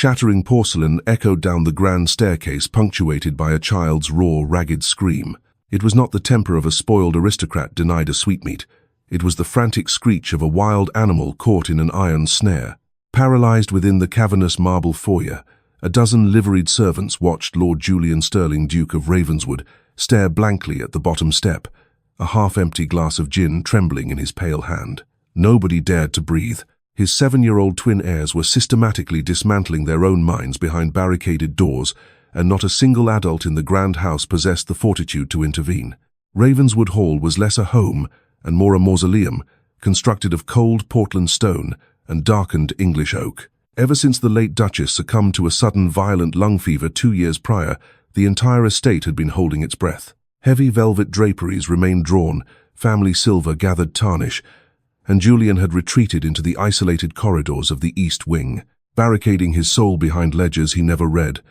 Shattering porcelain echoed down the grand staircase, punctuated by a child's raw, ragged scream. It was not the temper of a spoiled aristocrat denied a sweetmeat. It was the frantic screech of a wild animal caught in an iron snare. Paralyzed within the cavernous marble foyer, a dozen liveried servants watched Lord Julian Sterling, Duke of Ravenswood, stare blankly at the bottom step, a half-empty glass of gin trembling in his pale hand. Nobody dared to breathe. His 7-year-old twin heirs were systematically dismantling their own minds behind barricaded doors, and not a single adult in the grand house possessed the fortitude to intervene. Ravenswood Hall was less a home and more a mausoleum, constructed of cold Portland stone and darkened English oak. Ever since the late Duchess succumbed to a sudden violent lung fever 2 years prior, the entire estate had been holding its breath. Heavy velvet draperies remained drawn, family silver gathered tarnish, and Julian had retreated into the isolated corridors of the East Wing, barricading his soul behind ledgers he never read,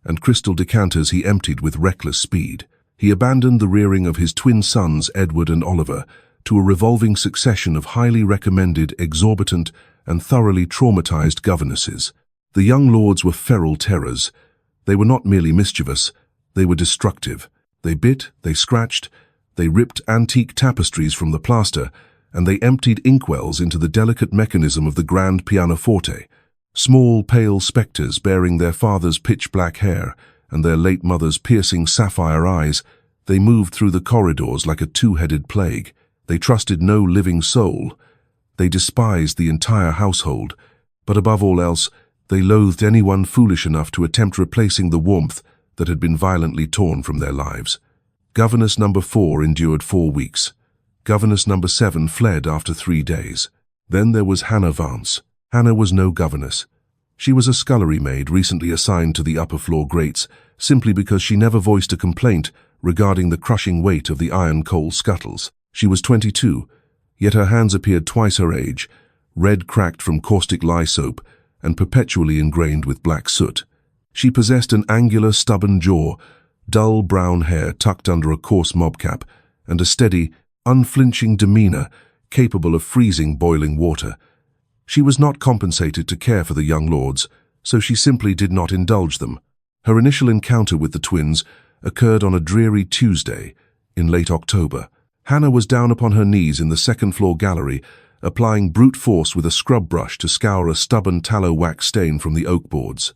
and crystal decanters he emptied with reckless speed. He abandoned the rearing of his twin sons, Edward and Oliver, to a revolving succession of highly recommended, exorbitant, and thoroughly traumatized governesses. The young lords were feral terrors. They were not merely mischievous, they were destructive. They bit, they scratched, they ripped antique tapestries from the plaster, and they emptied inkwells into the delicate mechanism of the grand pianoforte. Small, pale spectres bearing their father's pitch-black hair and their late mother's piercing sapphire eyes, they moved through the corridors like a two-headed plague. They trusted no living soul. They despised the entire household, but above all else, they loathed anyone foolish enough to attempt replacing the warmth that had been violently torn from their lives. Governess number 4 endured 4 weeks. Governess number 7 fled after 3 days. Then there was Hannah Vance. Hannah was no governess. She was a scullery maid recently assigned to the upper floor grates, simply because she never voiced a complaint regarding the crushing weight of the iron coal scuttles. She was 22, yet her hands appeared twice her age, red cracked from caustic lye soap and perpetually ingrained with black soot. She possessed an angular, stubborn jaw, dull brown hair tucked under a coarse mobcap, and a steady, unflinching demeanor capable of freezing boiling water. She was not compensated to care for the young lords, so she simply did not indulge them. Her initial encounter with the twins occurred on a dreary Tuesday in late October. Hannah was down upon her knees in the second-floor gallery, applying brute force with a scrub brush to scour a stubborn tallow wax stain from the oak boards.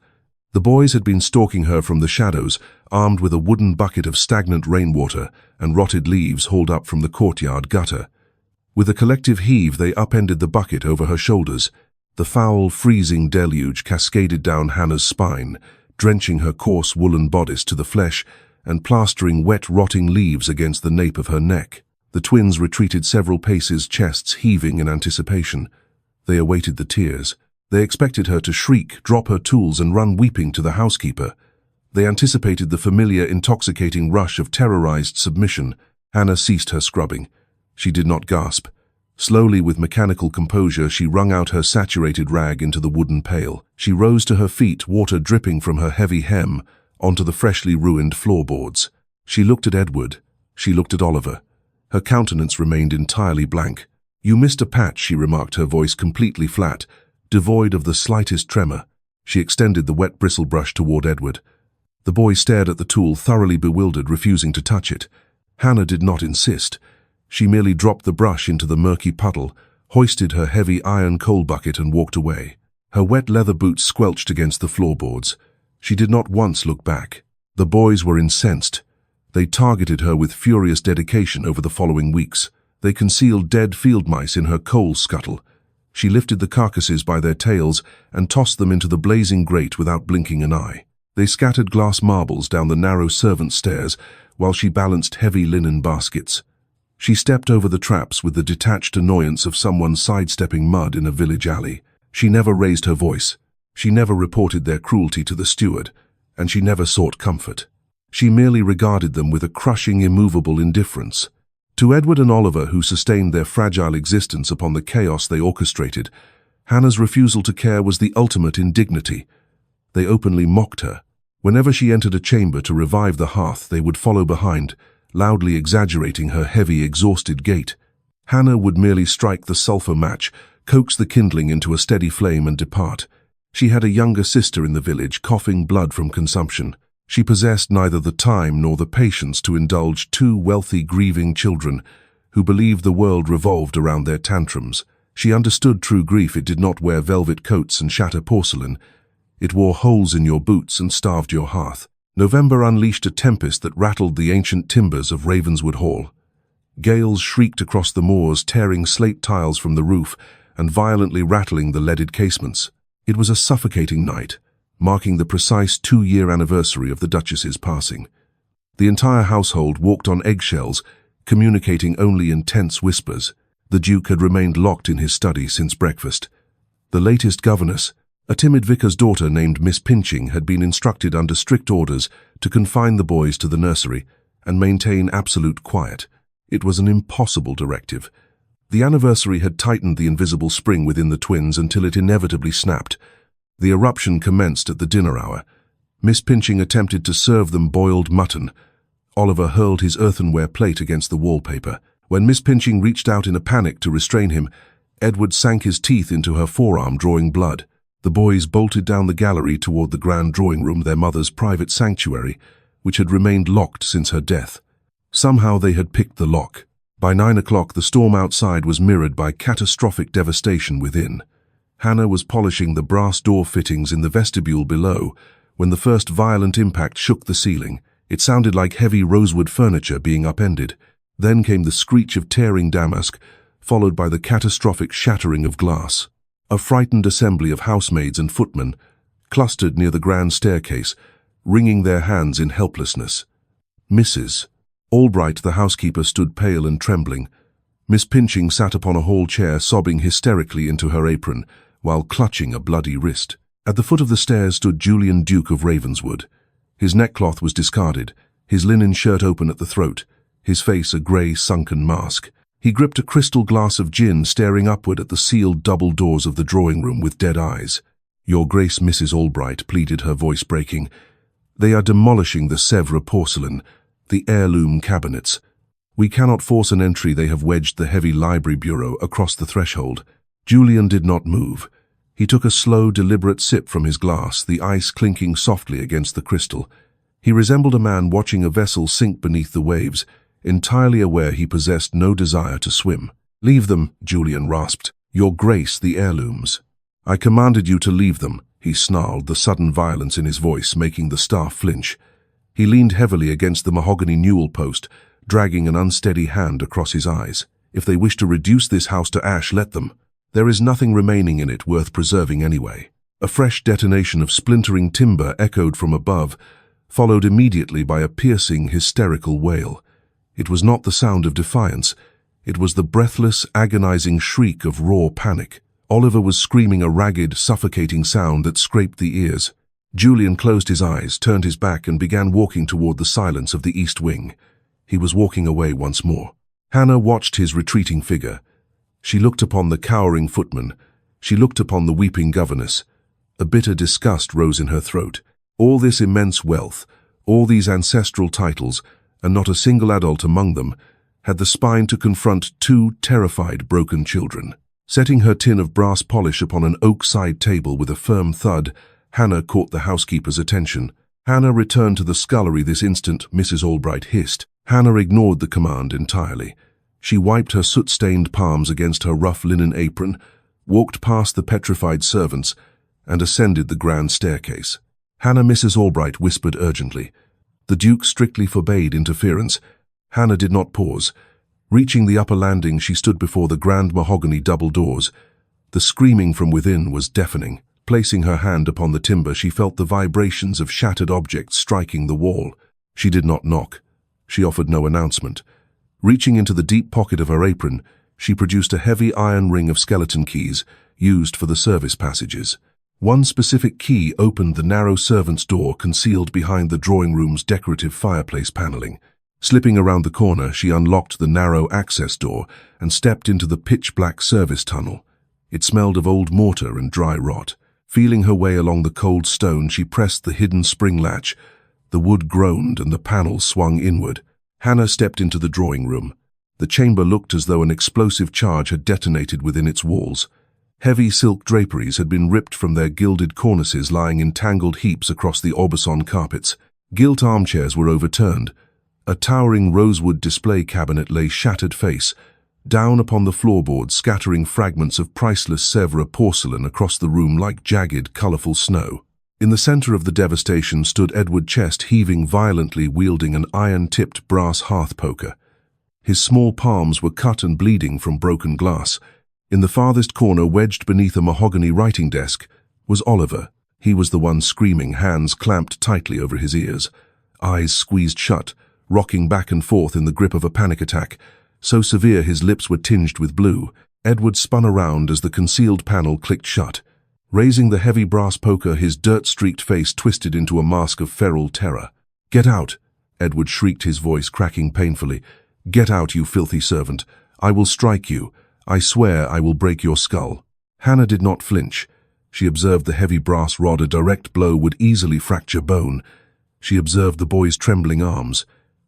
The boys had been stalking her from the shadows, armed with a wooden bucket of stagnant rainwater and rotted leaves hauled up from the courtyard gutter. With a collective heave, they upended the bucket over her shoulders. The foul, freezing deluge cascaded down Hannah's spine, drenching her coarse woolen bodice to the flesh and plastering wet, rotting leaves against the nape of her neck. The twins retreated several paces, chests heaving in anticipation. They awaited the tears. They expected her to shriek, drop her tools, and run weeping to the housekeeper. They anticipated the familiar, intoxicating rush of terrorized submission. Hannah ceased her scrubbing. She did not gasp. Slowly, with mechanical composure, she wrung out her saturated rag into the wooden pail. She rose to her feet, water dripping from her heavy hem onto the freshly ruined floorboards. She looked at Edward. She looked at Oliver. Her countenance remained entirely blank. "You missed a patch," she remarked, her voice completely flat, devoid of the slightest tremor. She extended the wet bristle brush toward Edward. The boy stared at the tool, thoroughly bewildered, refusing to touch it. Hannah did not insist. She merely dropped the brush into the murky puddle, hoisted her heavy iron coal bucket, and walked away. Her wet leather boots squelched against the floorboards. She did not once look back. The boys were incensed. They targeted her with furious dedication over the following weeks. They concealed dead field mice in her coal scuttle. She lifted the carcasses by their tails and tossed them into the blazing grate without blinking an eye. They scattered glass marbles down the narrow servant stairs while she balanced heavy linen baskets. She stepped over the traps with the detached annoyance of someone sidestepping mud in a village alley. She never raised her voice. She never reported their cruelty to the steward, and she never sought comfort. She merely regarded them with a crushing, immovable indifference. To Edward and Oliver, who sustained their fragile existence upon the chaos they orchestrated, Hannah's refusal to care was the ultimate indignity. They openly mocked her. Whenever she entered a chamber to revive the hearth, they would follow behind, loudly exaggerating her heavy, exhausted gait. Hannah would merely strike the sulfur match, coax the kindling into a steady flame, and depart. She had a younger sister in the village coughing blood from consumption. She possessed neither the time nor the patience to indulge two wealthy, grieving children who believed the world revolved around their tantrums. She understood true grief. It did not wear velvet coats and shatter porcelain. It wore holes in your boots and starved your hearth. November unleashed a tempest that rattled the ancient timbers of Ravenswood Hall. Gales shrieked across the moors, tearing slate tiles from the roof and violently rattling the leaded casements. It was a suffocating night, marking the precise 2-year anniversary of the Duchess's passing. The entire household walked on eggshells, communicating only in tense whispers. The Duke had remained locked in his study since breakfast. The latest governess, a timid vicar's daughter named Miss Pinching, had been instructed under strict orders to confine the boys to the nursery and maintain absolute quiet. It was an impossible directive. The anniversary had tightened the invisible spring within the twins until it inevitably snapped. The eruption commenced at the dinner hour. Miss Pinching attempted to serve them boiled mutton. Oliver hurled his earthenware plate against the wallpaper. When Miss Pinching reached out in a panic to restrain him, Edward sank his teeth into her forearm, drawing blood. The boys bolted down the gallery toward the grand drawing room, their mother's private sanctuary, which had remained locked since her death. Somehow they had picked the lock. By 9 o'clock, the storm outside was mirrored by catastrophic devastation within. Hannah was polishing the brass door fittings in the vestibule below when the first violent impact shook the ceiling. It sounded like heavy rosewood furniture being upended. Then came the screech of tearing damask, followed by the catastrophic shattering of glass. A frightened assembly of housemaids and footmen clustered near the grand staircase, wringing their hands in helplessness. Mrs. Albright, the housekeeper, stood pale and trembling. Miss Pinching sat upon a hall chair, sobbing hysterically into her apron, while clutching a bloody wrist. At the foot of the stairs stood Julian, Duke of Ravenswood. His neckcloth was discarded, his linen shirt open at the throat, his face a grey, sunken mask. He gripped a crystal glass of gin, staring upward at the sealed double doors of the drawing room with dead eyes. "Your Grace, Mrs. Albright," pleaded her voice breaking. "They are demolishing the Sèvres porcelain, the heirloom cabinets. We cannot force an entry. They have wedged the heavy library bureau across the threshold." Julian did not move. He took a slow, deliberate sip from his glass, the ice clinking softly against the crystal. He resembled a man watching a vessel sink beneath the waves, entirely aware he possessed no desire to swim. "Leave them," Julian rasped. "Your Grace, the heirlooms." "I commanded you to leave them," he snarled, the sudden violence in his voice making the staff flinch. He leaned heavily against the mahogany newel post, dragging an unsteady hand across his eyes. "If they wish to reduce this house to ash, let them. There is nothing remaining in it worth preserving anyway." A fresh detonation of splintering timber echoed from above, followed immediately by a piercing, hysterical wail. It was not the sound of defiance. It was the breathless, agonizing shriek of raw panic. Oliver was screaming a ragged, suffocating sound that scraped the ears. Julian closed his eyes, turned his back, and began walking toward the silence of the east wing. He was walking away once more. Hannah watched his retreating figure. She looked upon the cowering footman. She looked upon the weeping governess. A bitter disgust rose in her throat. All this immense wealth, all these ancestral titles, and not a single adult among them, had the spine to confront two terrified, broken children. Setting her tin of brass polish upon an oak side table with a firm thud, Hannah caught the housekeeper's attention. "Hannah, return to the scullery this instant," Mrs. Albright hissed. Hannah ignored the command entirely. She wiped her soot-stained palms against her rough linen apron, walked past the petrified servants, and ascended the grand staircase. "Hannah," Mrs. Albright whispered urgently. The Duke strictly forbade interference. Hannah did not pause. Reaching the upper landing, she stood before the grand mahogany double doors. The screaming from within was deafening. Placing her hand upon the timber, she felt the vibrations of shattered objects striking the wall. She did not knock. She offered no announcement. Reaching into the deep pocket of her apron, she produced a heavy iron ring of skeleton keys, used for the service passages. One specific key opened the narrow servants' door concealed behind the drawing room's decorative fireplace paneling. Slipping around the corner, she unlocked the narrow access door and stepped into the pitch-black service tunnel. It smelled of old mortar and dry rot. Feeling her way along the cold stone, she pressed the hidden spring latch. The wood groaned and the panel swung inward. Hannah stepped into the drawing room. The chamber looked as though an explosive charge had detonated within its walls. Heavy silk draperies had been ripped from their gilded cornices, lying in tangled heaps across the Aubusson carpets. Gilt armchairs were overturned. A towering rosewood display cabinet lay shattered face down upon the floorboards, scattering fragments of priceless Sèvres porcelain across the room like jagged, colorful snow. In the center of the devastation stood Edward Chest, heaving violently, wielding an iron-tipped brass hearth poker. His small palms were cut and bleeding from broken glass. In the farthest corner, wedged beneath a mahogany writing desk, was Oliver. He was the one screaming, hands clamped tightly over his ears, eyes squeezed shut, rocking back and forth in the grip of a panic attack, so severe his lips were tinged with blue. Edward spun around as the concealed panel clicked shut. Raising the heavy brass poker, his dirt-streaked face twisted into a mask of feral terror. "Get out!" Edward shrieked, his voice cracking painfully. "Get out, you filthy servant! I will strike you. I swear I will break your skull." Hannah did not flinch. She observed the heavy brass rod. A direct blow would easily fracture bone. She observed the boy's trembling arms.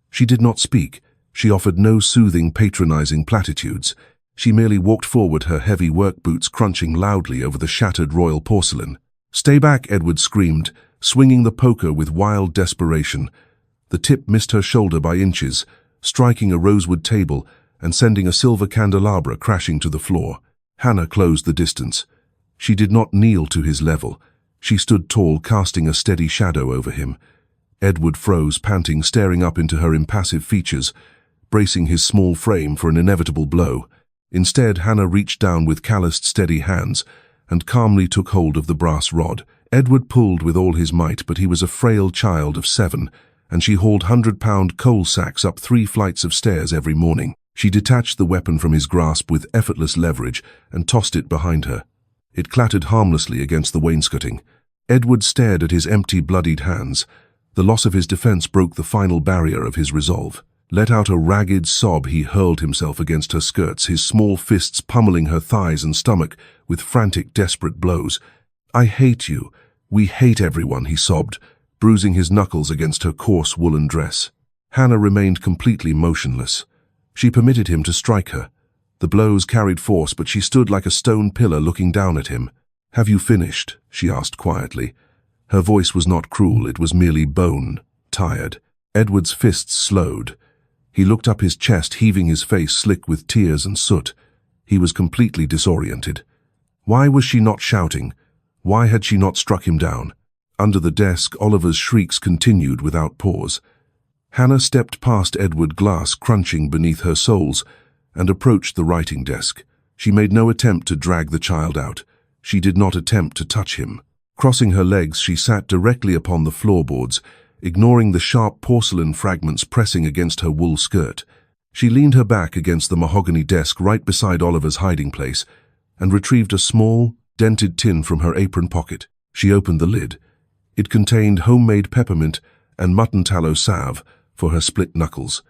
She did not speak. She offered no soothing, patronizing platitudes. She merely walked forward, her heavy work boots crunching loudly over the shattered royal porcelain. "Stay back!" Edward screamed, swinging the poker with wild desperation. The tip missed her shoulder by inches, striking a rosewood table and sending a silver candelabra crashing to the floor. Hannah closed the distance. She did not kneel to his level. She stood tall, casting a steady shadow over him. Edward froze, panting, staring up into her impassive features, bracing his small frame for an inevitable blow. Instead, Hannah reached down with calloused, steady hands and calmly took hold of the brass rod. Edward pulled with all his might, but he was a frail child of 7, and she hauled 100-pound coal sacks up 3 flights of stairs every morning. She detached the weapon from his grasp with effortless leverage and tossed it behind her. It clattered harmlessly against the wainscoting. Edward stared at his empty, bloodied hands. The loss of his defense broke the final barrier of his resolve. Let out a ragged sob, he hurled himself against her skirts, his small fists pummeling her thighs and stomach with frantic, desperate blows. "I hate you. We hate everyone," he sobbed, bruising his knuckles against her coarse woolen dress. Hannah remained completely motionless. She permitted him to strike her. The blows carried force, but she stood like a stone pillar looking down at him. "Have you finished?" she asked quietly. Her voice was not cruel, it was merely bone, tired. Edward's fists slowed. He looked up his chest, heaving his face slick with tears and soot. He was completely disoriented. Why was she not shouting? Why had she not struck him down? Under the desk, Oliver's shrieks continued without pause. Hannah stepped past Edward, glass crunching beneath her soles, and approached the writing desk. She made no attempt to drag the child out. She did not attempt to touch him. Crossing her legs, she sat directly upon the floorboards, ignoring the sharp porcelain fragments pressing against her wool skirt. She leaned her back against the mahogany desk right beside Oliver's hiding place and retrieved a small, dented tin from her apron pocket. She opened the lid. It contained homemade peppermint and mutton tallow salve for her split knuckles.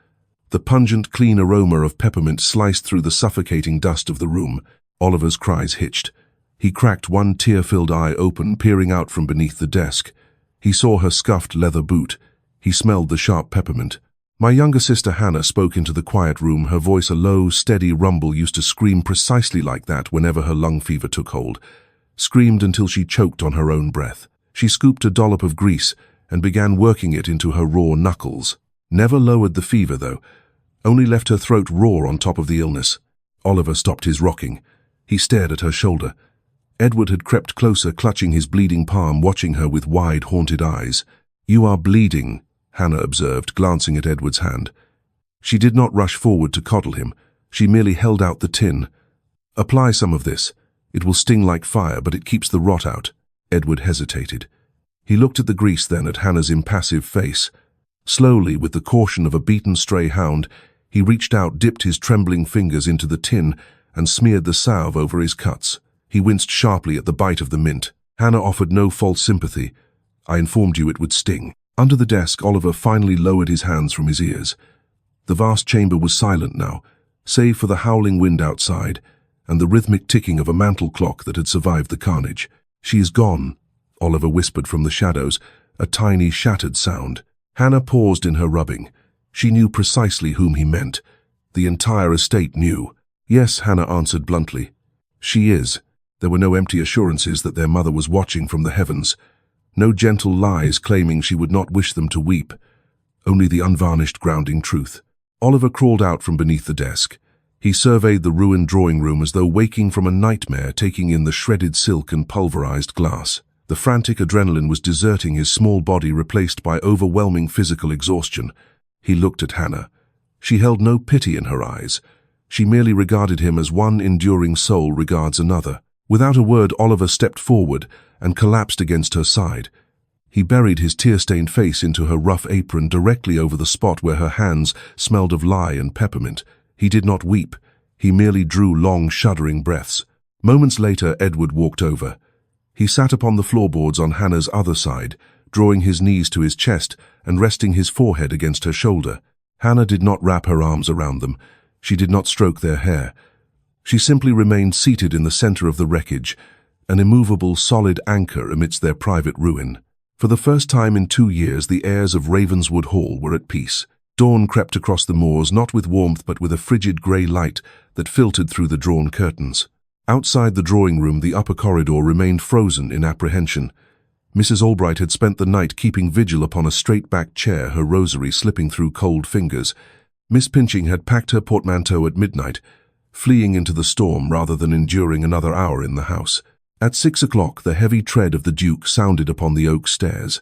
The pungent, clean aroma of peppermint sliced through the suffocating dust of the room. Oliver's cries hitched. He cracked one tear-filled eye open, peering out from beneath the desk. He saw her scuffed leather boot. He smelled the sharp peppermint. My younger sister Hannah spoke into the quiet room, her voice a low, steady rumble, used to scream precisely like that whenever her lung fever took hold. Screamed until she choked on her own breath. She scooped a dollop of grease and began working it into her raw knuckles. Never lowered the fever, though. Only left her throat raw on top of the illness. Oliver stopped his rocking. He stared at her shoulder. Edward had crept closer, clutching his bleeding palm, watching her with wide, haunted eyes. "You are bleeding," Hannah observed, glancing at Edward's hand. She did not rush forward to coddle him. She merely held out the tin. "Apply some of this. It will sting like fire, but it keeps the rot out." Edward hesitated. He looked at the grease, then at Hannah's impassive face. Slowly, with the caution of a beaten stray hound, he reached out, dipped his trembling fingers into the tin, and smeared the salve over his cuts. He winced sharply at the bite of the mint. Hannah offered no false sympathy. "I informed you it would sting." Under the desk, Oliver finally lowered his hands from his ears. The vast chamber was silent now, save for the howling wind outside and the rhythmic ticking of a mantel clock that had survived the carnage. "She is gone," Oliver whispered from the shadows, a tiny, shattered sound. Hannah paused in her rubbing. She knew precisely whom he meant. The entire estate knew. "Yes," Hannah answered bluntly. "She is." There were no empty assurances that their mother was watching from the heavens, no gentle lies claiming she would not wish them to weep, only the unvarnished grounding truth. Oliver crawled out from beneath the desk. He surveyed the ruined drawing room as though waking from a nightmare, taking in the shredded silk and pulverized glass. The frantic adrenaline was deserting his small body, replaced by overwhelming physical exhaustion. He looked at Hannah. She held no pity in her eyes. She merely regarded him as one enduring soul regards another. Without a word, Oliver stepped forward and collapsed against her side. He buried his tear-stained face into her rough apron directly over the spot where her hands smelled of lye and peppermint. He did not weep. He merely drew long, shuddering breaths. Moments later, Edward walked over. He sat upon the floorboards on Hannah's other side, drawing his knees to his chest and resting his forehead against her shoulder. Hannah did not wrap her arms around them. She did not stroke their hair. She simply remained seated in the center of the wreckage, an immovable, solid anchor amidst their private ruin. For the first time in 2 years, the heirs of Ravenswood Hall were at peace. Dawn crept across the moors, not with warmth but with a frigid grey light that filtered through the drawn curtains. Outside the drawing room, the upper corridor remained frozen in apprehension. Mrs. Albright had spent the night keeping vigil upon a straight-backed chair, her rosary slipping through cold fingers. Miss Pinching had packed her portmanteau at midnight, fleeing into the storm rather than enduring another hour in the house. At 6 o'clock, the heavy tread of the Duke sounded upon the oak stairs.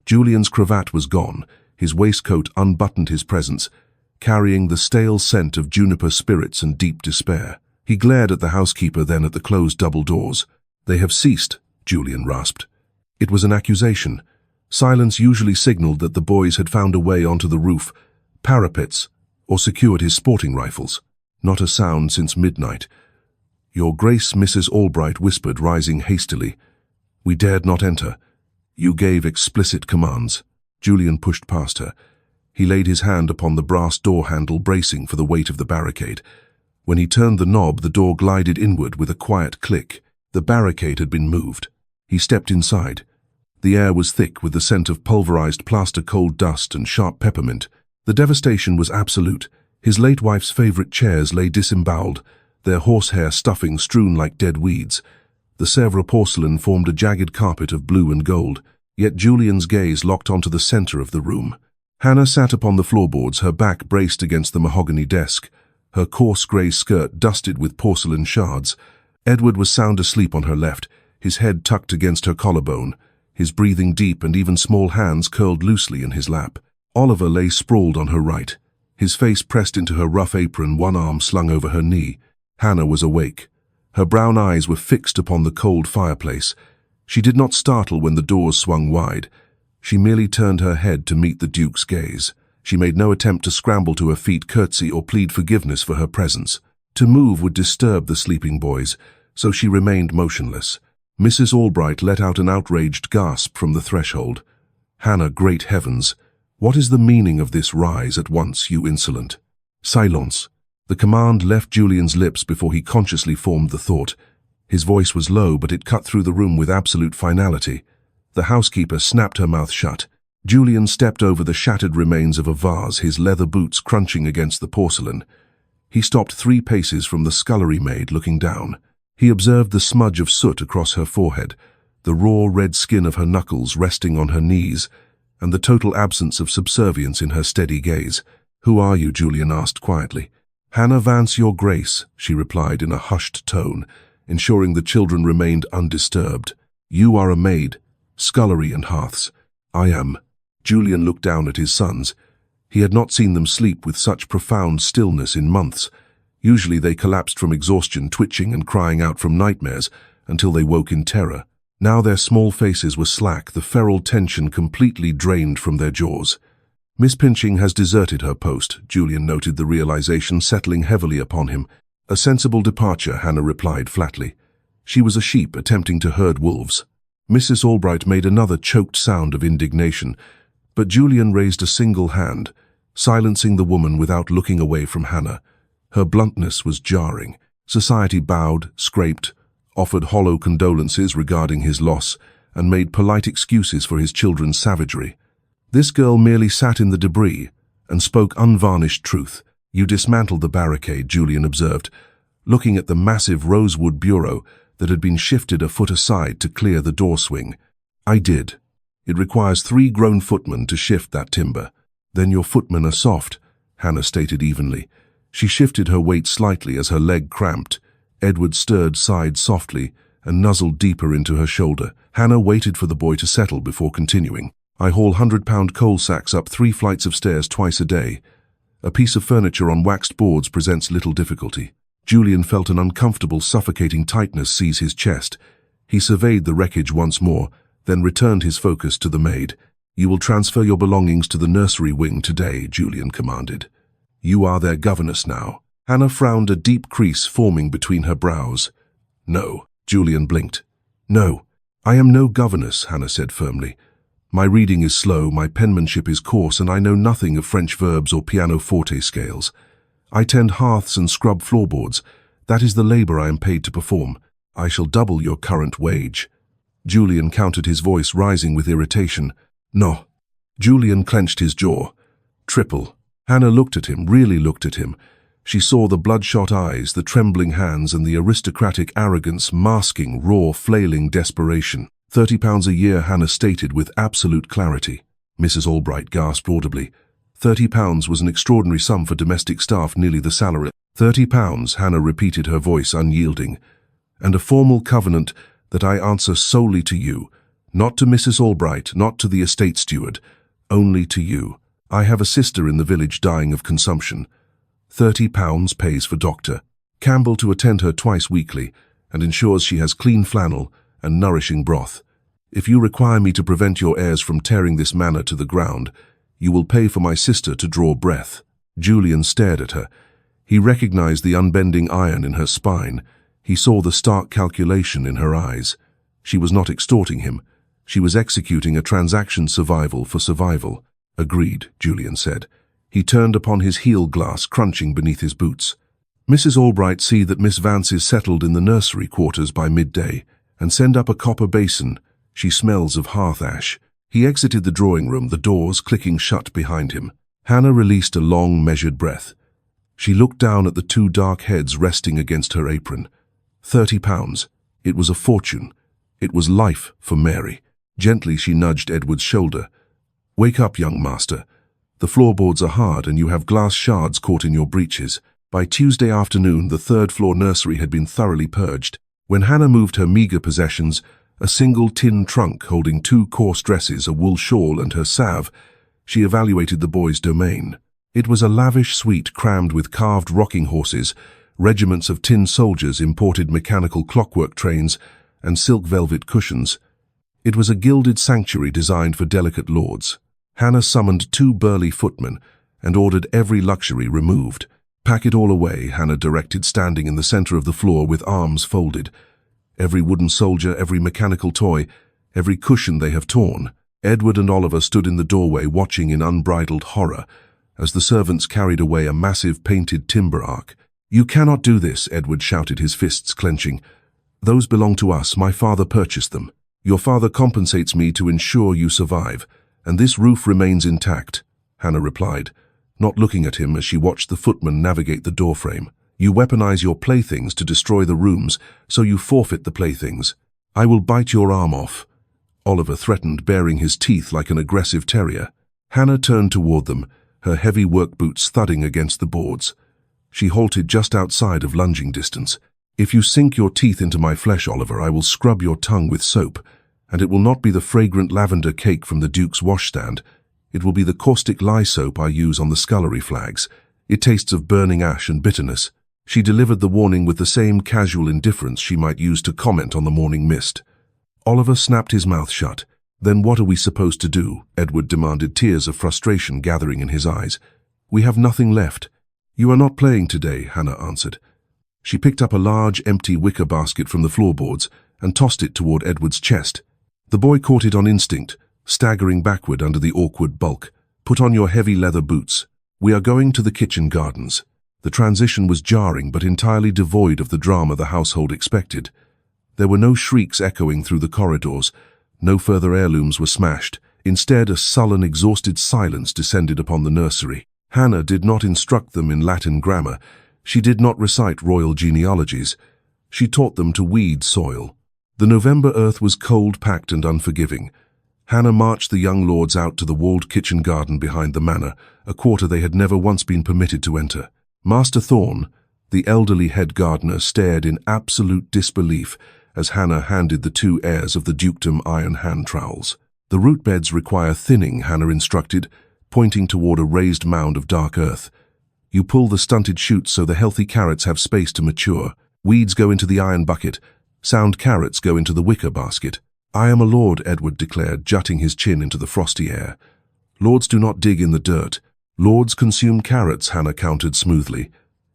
Julian's cravat was gone. His waistcoat unbuttoned his presence, carrying the stale scent of juniper spirits and deep despair. He glared at the housekeeper, then at the closed double doors. "They have ceased," Julian rasped. It was an accusation. Silence usually signaled that the boys had found a way onto the roof, parapets, or secured his sporting rifles. Not a sound since midnight. "Your Grace," Mrs. Albright whispered, rising hastily. "We dared not enter. You gave explicit commands." Julian pushed past her. He laid his hand upon the brass door handle, bracing for the weight of the barricade. When he turned the knob, the door glided inward with a quiet click. The barricade had been moved. He stepped inside. The air was thick with the scent of pulverized plaster, coal dust, and sharp peppermint. The devastation was absolute. His late wife's favorite chairs lay disemboweled, their horsehair stuffing strewn like dead weeds. The Sèvres porcelain formed a jagged carpet of blue and gold, yet Julian's gaze locked onto the center of the room. Hannah sat upon the floorboards, her back braced against the mahogany desk, her coarse grey skirt dusted with porcelain shards. Edward was sound asleep on her left, his head tucked against her collarbone, his breathing deep and even small hands curled loosely in his lap. Oliver lay sprawled on her right, his face pressed into her rough apron, one arm slung over her knee. Hannah was awake. Her brown eyes were fixed upon the cold fireplace. She did not startle when the doors swung wide. She merely turned her head to meet the Duke's gaze. She made no attempt to scramble to her feet, curtsy, or plead forgiveness for her presence. To move would disturb the sleeping boys, so she remained motionless. Mrs. Albright let out an outraged gasp from the threshold. "Hannah, great heavens! What is the meaning of this? Rise at once, you insolent." "Silence." The command left Julian's lips before he consciously formed the thought. His voice was low, but it cut through the room with absolute finality. The housekeeper snapped her mouth shut. Julian stepped over the shattered remains of a vase, his leather boots crunching against the porcelain. He stopped 3 paces from the scullery maid, looking down. He observed the smudge of soot across her forehead, the raw red skin of her knuckles resting on her knees, and the total absence of subservience in her steady gaze. "Who are you?" Julian asked quietly. "Hannah Vance, your Grace," she replied in a hushed tone, ensuring the children remained undisturbed. "You are a maid, scullery and hearths." "I am." Julian looked down at his sons. He had not seen them sleep with such profound stillness in months. Usually they collapsed from exhaustion, twitching and crying out from nightmares, until they woke in terror. Now their small faces were slack, the feral tension completely drained from their jaws. "Miss Pinching has deserted her post," Julian noted, the realization settling heavily upon him. "A sensible departure," Hannah replied flatly. "She was a sheep attempting to herd wolves." Mrs. Albright made another choked sound of indignation, but Julian raised a single hand, silencing the woman without looking away from Hannah. Her bluntness was jarring. Society bowed, scraped, offered hollow condolences regarding his loss, and made polite excuses for his children's savagery. This girl merely sat in the debris and spoke unvarnished truth. "You dismantled the barricade," Julian observed, looking at the massive rosewood bureau, that had been shifted a foot aside to clear the door swing. "I did. It requires 3 grown footmen to shift that timber." "Then your footmen are soft," Hannah stated evenly. She shifted her weight slightly as her leg cramped. Edward stirred side softly and nuzzled deeper into her shoulder. Hannah waited for the boy to settle before continuing. "I haul 100-pound coal sacks up 3 flights of stairs twice a day. A piece of furniture on waxed boards presents little difficulty." Julian felt an uncomfortable, suffocating tightness seize his chest. He surveyed the wreckage once more, then returned his focus to the maid. "You will transfer your belongings to the nursery wing today," Julian commanded. "You are their governess now." Hannah frowned, a deep crease forming between her brows. "No," Julian blinked. "No, I am no governess," Hannah said firmly. "My reading is slow, my penmanship is coarse, and I know nothing of French verbs or pianoforte scales. I tend hearths and scrub floorboards. That is the labor I am paid to perform. I shall double your current wage." Julian countered, his voice rising with irritation. "No." Julian clenched his jaw. "Triple." Hannah looked at him, really looked at him. She saw the bloodshot eyes, the trembling hands, and the aristocratic arrogance masking raw, flailing desperation. £30 a year, Hannah stated with absolute clarity. Mrs. Albright gasped audibly. £30 was an extraordinary sum for domestic staff, nearly the salary. £30, Hannah repeated, her voice unyielding. "And a formal covenant that I answer solely to you, not to Mrs. Albright, not to the estate steward, only to you. I have a sister in the village dying of consumption. £30 pays for Dr. Campbell to attend her twice weekly and ensures she has clean flannel and nourishing broth. If you require me to prevent your heirs from tearing this manor to the ground, you will pay for my sister to draw breath." Julian stared at her. He recognized the unbending iron in her spine. He saw the stark calculation in her eyes. She was not extorting him. She was executing a transaction, survival for survival. "Agreed," Julian said. He turned upon his heel glass crunching beneath his boots. "Mrs. Albright, see that Miss Vance is settled in the nursery quarters by midday, and send up a copper basin. She smells of hearth ash." He exited the drawing room, the doors clicking shut behind him. Hannah released a long, measured breath. She looked down at the 2 dark heads resting against her apron. £30. It was a fortune. It was life for Mary. Gently she nudged Edward's shoulder. "Wake up, young master. The floorboards are hard and you have glass shards caught in your breeches." By Tuesday afternoon, the 3rd-floor nursery had been thoroughly purged. When Hannah moved her meager possessions, a single tin trunk holding 2 coarse dresses, a wool shawl, and her salve, she evaluated the boy's domain. It was a lavish suite crammed with carved rocking horses, regiments of tin soldiers, imported mechanical clockwork trains, and silk velvet cushions. It was a gilded sanctuary designed for delicate lords. Hannah summoned 2 burly footmen and ordered every luxury removed. "Pack it all away," Hannah directed, standing in the center of the floor with arms folded. "Every wooden soldier, every mechanical toy, every cushion they have torn." Edward and Oliver stood in the doorway watching in unbridled horror as the servants carried away a massive painted timber ark. "You cannot do this," Edward shouted, his fists clenching. "Those belong to us. My father purchased them. Your father compensates me to ensure you survive, and this roof remains intact," Hannah replied, not looking at him as she watched the footman navigate the doorframe. "You weaponize your playthings to destroy the rooms, so you forfeit the playthings. I will bite your arm off," Oliver threatened, baring his teeth like an aggressive terrier. Hannah turned toward them, her heavy work boots thudding against the boards. She halted just outside of lunging distance. "If you sink your teeth into my flesh, Oliver, I will scrub your tongue with soap, and it will not be the fragrant lavender cake from the Duke's washstand. It will be the caustic lye soap I use on the scullery flags. It tastes of burning ash and bitterness." She delivered the warning with the same casual indifference she might use to comment on the morning mist. Oliver snapped his mouth shut. "Then what are we supposed to do?" Edward demanded, tears of frustration gathering in his eyes. "We have nothing left." "You are not playing today," Hannah answered. She picked up a large, empty wicker basket from the floorboards and tossed it toward Edward's chest. The boy caught it on instinct, staggering backward under the awkward bulk. "Put on your heavy leather boots. We are going to the kitchen gardens." The transition was jarring but entirely devoid of the drama the household expected. There were no shrieks echoing through the corridors. No further heirlooms were smashed. Instead, a sullen, exhausted silence descended upon the nursery. Hannah did not instruct them in Latin grammar. She did not recite royal genealogies. She taught them to weed soil. The November earth was cold, packed, and unforgiving. Hannah marched the young lords out to the walled kitchen garden behind the manor, a quarter they had never once been permitted to enter. Master Thorne, the elderly head gardener, stared in absolute disbelief as Hannah handed the two heirs of the dukedom iron hand trowels. The root beds require thinning, Hannah instructed, pointing toward a raised mound of dark earth. You pull the stunted shoots so the healthy carrots have space to mature. Weeds go into the iron bucket. Sound carrots go into the wicker basket. I am a lord, Edward declared, jutting his chin into the frosty air. Lords do not dig in the dirt. Lords consume carrots, Hannah countered smoothly.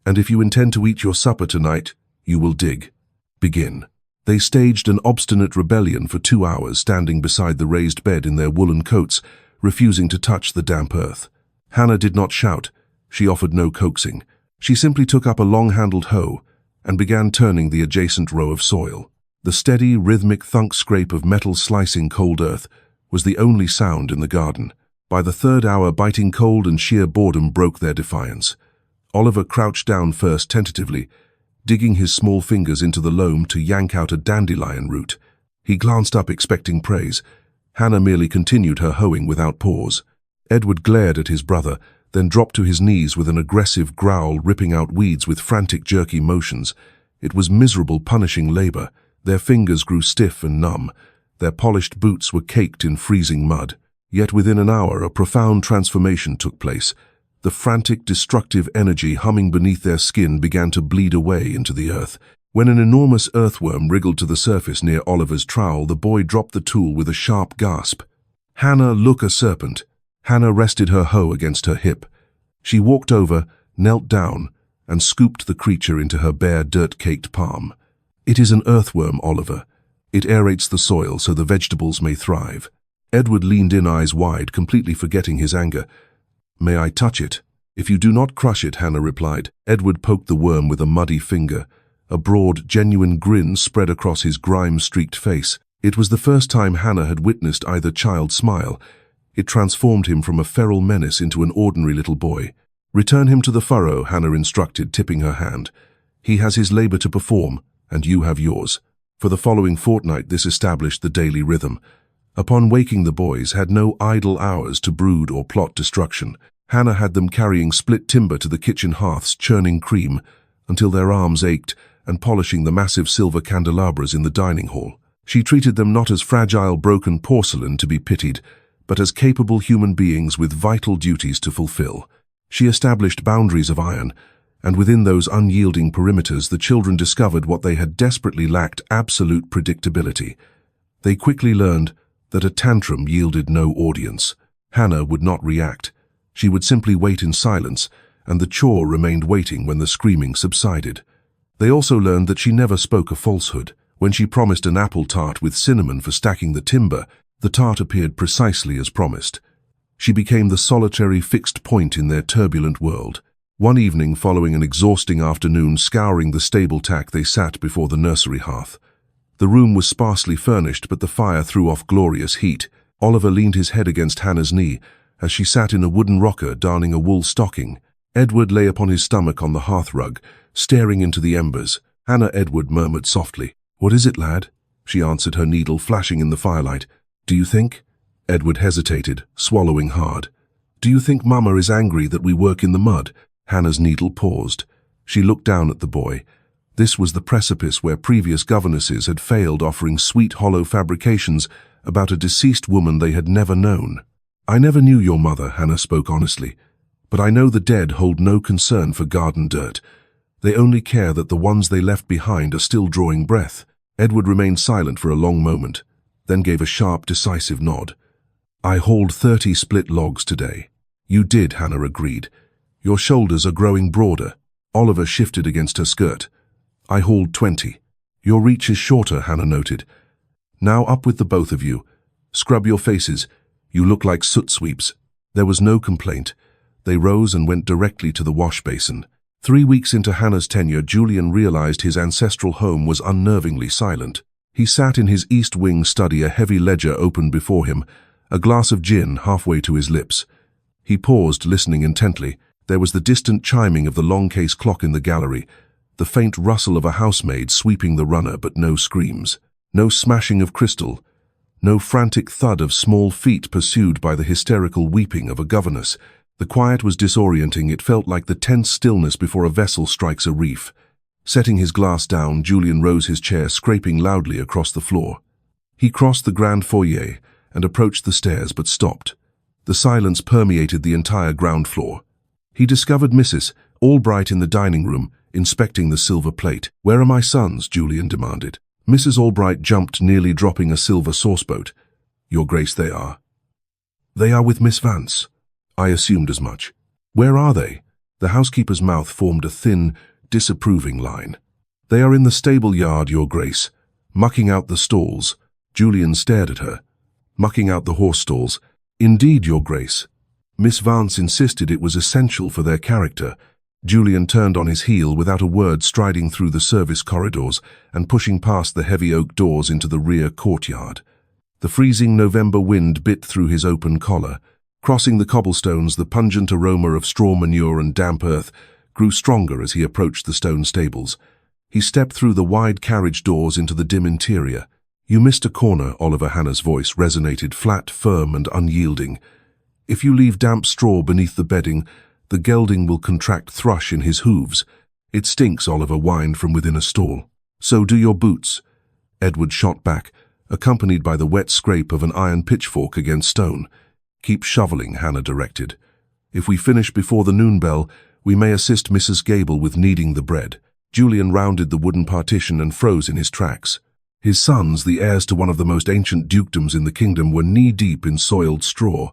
And if you intend to eat your supper tonight, you will dig. Begin. They staged an obstinate rebellion for 2 hours, standing beside the raised bed in their woolen coats, refusing to touch the damp earth. Hannah did not shout. She offered no coaxing. She simply took up a long-handled hoe and began turning the adjacent row of soil. The steady, rhythmic thunk-scrape of metal slicing cold earth was the only sound in the garden. By the third hour, biting cold and sheer boredom broke their defiance. Oliver crouched down first tentatively, digging his small fingers into the loam to yank out a dandelion root. He glanced up expecting praise. Hannah merely continued her hoeing without pause. Edward glared at his brother, then dropped to his knees with an aggressive growl, ripping out weeds with frantic, jerky motions. It was miserable, punishing labor. Their fingers grew stiff and numb. Their polished boots were caked in freezing mud. Yet within an hour, a profound transformation took place. The frantic, destructive energy humming beneath their skin began to bleed away into the earth. When an enormous earthworm wriggled to the surface near Oliver's trowel, the boy dropped the tool with a sharp gasp. Hannah, look, a serpent. Hannah rested her hoe against her hip. She walked over, knelt down, and scooped the creature into her bare, dirt-caked palm. It is an earthworm, Oliver. It aerates the soil so the vegetables may thrive. Edward leaned in, eyes wide, completely forgetting his anger. May I touch it? If you do not crush it, Hannah replied. Edward poked the worm with a muddy finger. A broad, genuine grin spread across his grime-streaked face. It was the first time Hannah had witnessed either child smile. It transformed him from a feral menace into an ordinary little boy. Return him to the furrow, Hannah instructed, tipping her hand. He has his labor to perform, and you have yours. For the following fortnight, this established the daily rhythm. Upon waking, the boys had no idle hours to brood or plot destruction. Hannah had them carrying split timber to the kitchen hearths, churning cream, until their arms ached, and polishing the massive silver candelabras in the dining hall. She treated them not as fragile, broken porcelain to be pitied, but as capable human beings with vital duties to fulfill. She established boundaries of iron, and within those unyielding perimeters the children discovered what they had desperately lacked: absolute predictability. They quickly learned that a tantrum yielded no audience. Hannah would not react. She would simply wait in silence, and the chore remained waiting when the screaming subsided. They also learned that she never spoke a falsehood. When she promised an apple tart with cinnamon for stacking the timber, the tart appeared precisely as promised. She became the solitary fixed point in their turbulent world. One evening, following an exhausting afternoon scouring the stable tack, they sat before the nursery hearth. The room was sparsely furnished, but the fire threw off glorious heat. Oliver leaned his head against Hannah's knee as she sat in a wooden rocker darning a wool stocking. Edward lay upon his stomach on the hearth rug, staring into the embers. Hannah, Edward murmured softly. What is it, lad? She answered, her needle flashing in the firelight. Do you think? Edward hesitated, swallowing hard. Do you think Mama is angry that we work in the mud? Hannah's needle paused. She looked down at the boy. This was the precipice where previous governesses had failed, offering sweet, hollow fabrications about a deceased woman they had never known. I never knew your mother, Hannah spoke honestly, but I know the dead hold no concern for garden dirt. They only care that the ones they left behind are still drawing breath. Edward remained silent for a long moment, then gave a sharp, decisive nod. I hauled 30 split logs today. You did, Hannah agreed. Your shoulders are growing broader. Oliver shifted against her skirt. I hauled 20. Your reach is shorter, Hannah noted. Now up with the both of you. Scrub your faces. You look like soot sweeps. There was no complaint. They rose and went directly to the wash basin. 3 weeks into Hannah's tenure, Julian realized his ancestral home was unnervingly silent. He sat in his East Wing study, a heavy ledger open before him, a glass of gin halfway to his lips. He paused, listening intently. There was the distant chiming of the long case clock in the gallery, the faint rustle of a housemaid sweeping the runner, but no screams. No smashing of crystal. No frantic thud of small feet pursued by the hysterical weeping of a governess. The quiet was disorienting. It felt like the tense stillness before a vessel strikes a reef. Setting his glass down, Julian rose his chair, scraping loudly across the floor. He crossed the grand foyer and approached the stairs, but stopped. The silence permeated the entire ground floor. He discovered Mrs. Albright in the dining room, inspecting the silver plate. "Where are my sons?" Julian demanded. Mrs. Albright jumped, nearly dropping a silver sauceboat. "Your Grace, they are." "They are with Miss Vance." "I assumed as much." "Where are they?" The housekeeper's mouth formed a thin, disapproving line. "They are in the stable yard, Your Grace, mucking out the stalls." Julian stared at her. "Mucking out the horse stalls?" "Indeed, Your Grace." Miss Vance insisted it was essential for their character. Julian turned on his heel without a word, striding through the service corridors and pushing past the heavy oak doors into the rear courtyard. The freezing November wind bit through his open collar. Crossing the cobblestones, the pungent aroma of straw manure and damp earth grew stronger as he approached the stone stables. He stepped through the wide carriage doors into the dim interior. "You missed a corner," Oliver Hannah's voice resonated, flat, firm, and unyielding. "If you leave damp straw beneath the bedding, the gelding will contract thrush in his hooves." "It stinks," Oliver whined from within a stall. "So do your boots." Edward shot back, accompanied by the wet scrape of an iron pitchfork against stone. "Keep shoveling," Hannah directed. "If we finish before the noon bell, we may assist Mrs. Gable with kneading the bread." Julian rounded the wooden partition and froze in his tracks. His sons, the heirs to one of the most ancient dukedoms in the kingdom, were knee-deep in soiled straw.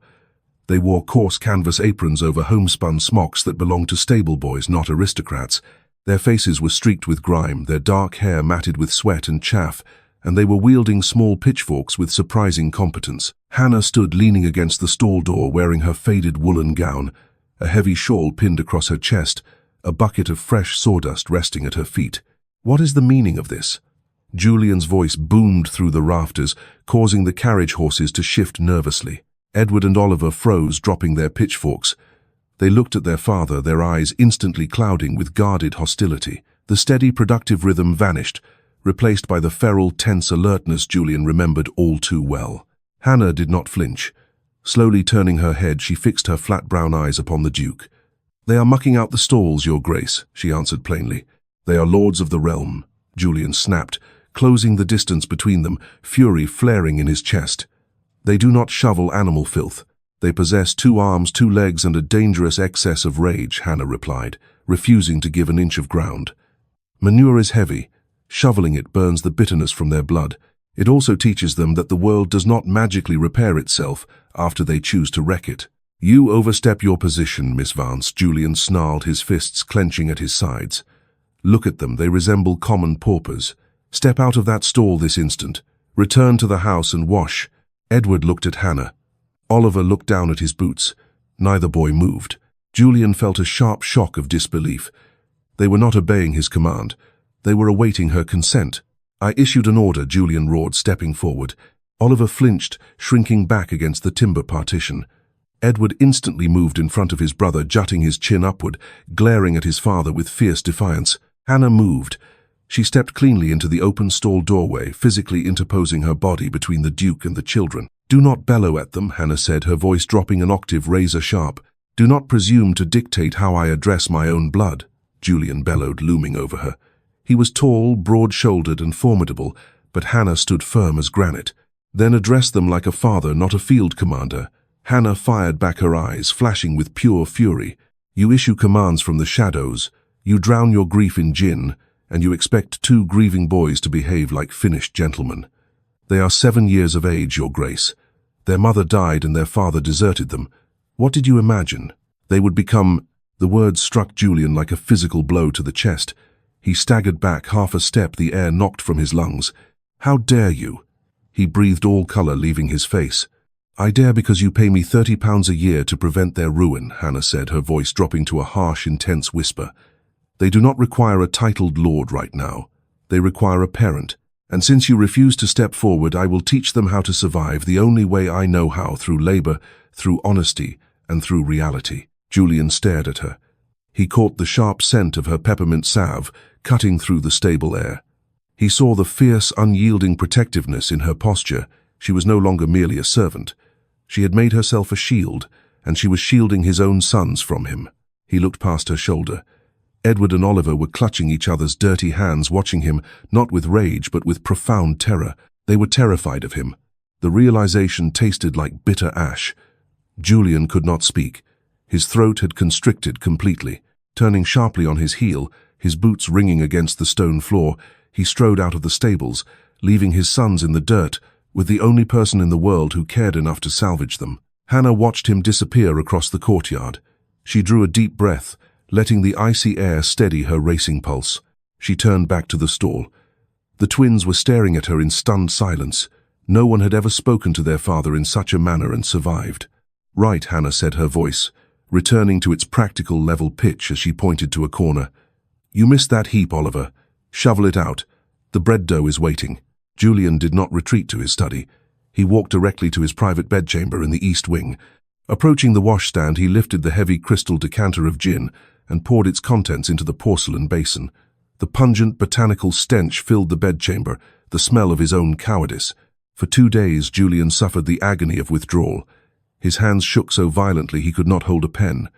They wore coarse canvas aprons over homespun smocks that belonged to stable boys, not aristocrats. Their faces were streaked with grime, their dark hair matted with sweat and chaff, and they were wielding small pitchforks with surprising competence. Hannah stood leaning against the stall door, wearing her faded woolen gown, a heavy shawl pinned across her chest, a bucket of fresh sawdust resting at her feet. "What is the meaning of this?" Julian's voice boomed through the rafters, causing the carriage horses to shift nervously. Edward and Oliver froze, dropping their pitchforks. They looked at their father, their eyes instantly clouding with guarded hostility. The steady, productive rhythm vanished, replaced by the feral, tense alertness Julian remembered all too well. Hannah did not flinch. Slowly turning her head, she fixed her flat brown eyes upon the Duke. "They are mucking out the stalls, Your Grace," she answered plainly. "They are lords of the realm," Julian snapped, closing the distance between them, fury flaring in his chest. "They do not shovel animal filth. They possess 2 arms, 2 legs, and a dangerous excess of rage," Hannah replied, refusing to give an inch of ground. "Manure is heavy. Shoveling it burns the bitterness from their blood. It also teaches them that the world does not magically repair itself after they choose to wreck it." "You overstep your position, Miss Vance," Julian snarled, his fists clenching at his sides. "Look at them, they resemble common paupers. Step out of that stall this instant. Return to the house and wash." Edward looked at Hannah. Oliver looked down at his boots. Neither boy moved. Julian felt a sharp shock of disbelief. They were not obeying his command. They were awaiting her consent. "I issued an order," Julian roared, stepping forward. Oliver flinched, shrinking back against the timber partition. Edward instantly moved in front of his brother, jutting his chin upward, glaring at his father with fierce defiance. Hannah moved. She stepped cleanly into the open stall doorway, physically interposing her body between the Duke and the children. "Do not bellow at them," Hannah said, her voice dropping an octave razor-sharp. "Do not presume to dictate how I address my own blood," Julian bellowed, looming over her. He was tall, broad-shouldered, and formidable, but Hannah stood firm as granite. "Then address them like a father, not a field commander." Hannah fired back, her eyes flashing with pure fury. "You issue commands from the shadows. You drown your grief in gin, and you expect 2 grieving boys to behave like finished gentlemen. They are 7 years of age, Your Grace. Their mother died and their father deserted them. What did you imagine? They would become—" The words struck Julian like a physical blow to the chest. He staggered back half a step, the air knocked from his lungs. "How dare you?" He breathed all color leaving his face. "I dare because you pay me £30 a year to prevent their ruin," Hannah said, her voice dropping to a harsh, intense whisper. "They do not require a titled lord right now. They require a parent. And since you refuse to step forward, I will teach them how to survive the only way I know how, through labor, through honesty, and through reality." Julian stared at her. He caught the sharp scent of her peppermint salve, cutting through the stable air. He saw the fierce, unyielding protectiveness in her posture. She was no longer merely a servant. She had made herself a shield, and she was shielding his own sons from him. He looked past her shoulder. Edward and Oliver were clutching each other's dirty hands, watching him, not with rage but with profound terror. They were terrified of him. The realization tasted like bitter ash. Julian could not speak. His throat had constricted completely. Turning sharply on his heel, his boots ringing against the stone floor, he strode out of the stables, leaving his sons in the dirt, with the only person in the world who cared enough to salvage them. Hannah watched him disappear across the courtyard. She drew a deep breath, letting the icy air steady her racing pulse. She turned back to the stall. The twins were staring at her in stunned silence. No one had ever spoken to their father in such a manner and survived. "Right," Hannah said, her voice returning to its practical level pitch as she pointed to a corner. "You missed that heap, Oliver. Shovel it out. The bread dough is waiting." Julian did not retreat to his study. He walked directly to his private bedchamber in the east wing. Approaching the washstand, he lifted the heavy crystal decanter of gin and poured its contents into the porcelain basin. The pungent botanical stench filled the bedchamber, the smell of his own cowardice. For 2 days, Julian suffered the agony of withdrawal. His hands shook so violently he could not hold a pen.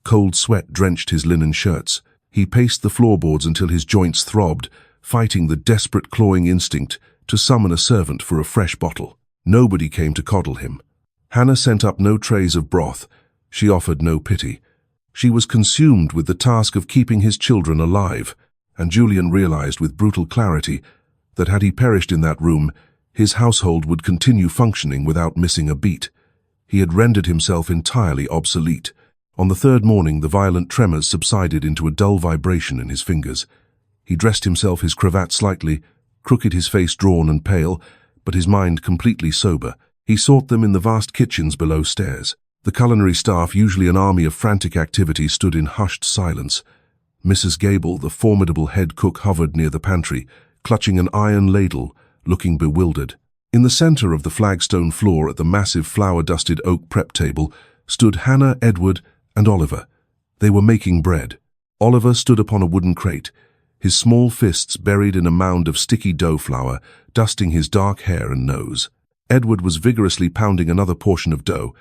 Cold sweat drenched his linen shirts. He paced the floorboards until his joints throbbed, fighting the desperate clawing instinct to summon a servant for a fresh bottle. Nobody came to coddle him. Hannah sent up no trays of broth. She offered no pity. She was consumed with the task of keeping his children alive, and Julian realized with brutal clarity that had he perished in that room, his household would continue functioning without missing a beat. He had rendered himself entirely obsolete. On the third morning, the violent tremors subsided into a dull vibration in his fingers. He dressed himself, his cravat slightly crooked, his face drawn and pale, but his mind completely sober. He sought them in the vast kitchens below stairs. The culinary staff, usually an army of frantic activity, stood in hushed silence. Mrs. Gable, the formidable head cook, hovered near the pantry, clutching an iron ladle, looking bewildered. In the center of the flagstone floor, at the massive flour-dusted oak prep table, stood Hannah, Edward, and Oliver. They were making bread. Oliver stood upon a wooden crate, his small fists buried in a mound of sticky dough flour, dusting his dark hair and nose. Edward was vigorously pounding another portion of dough,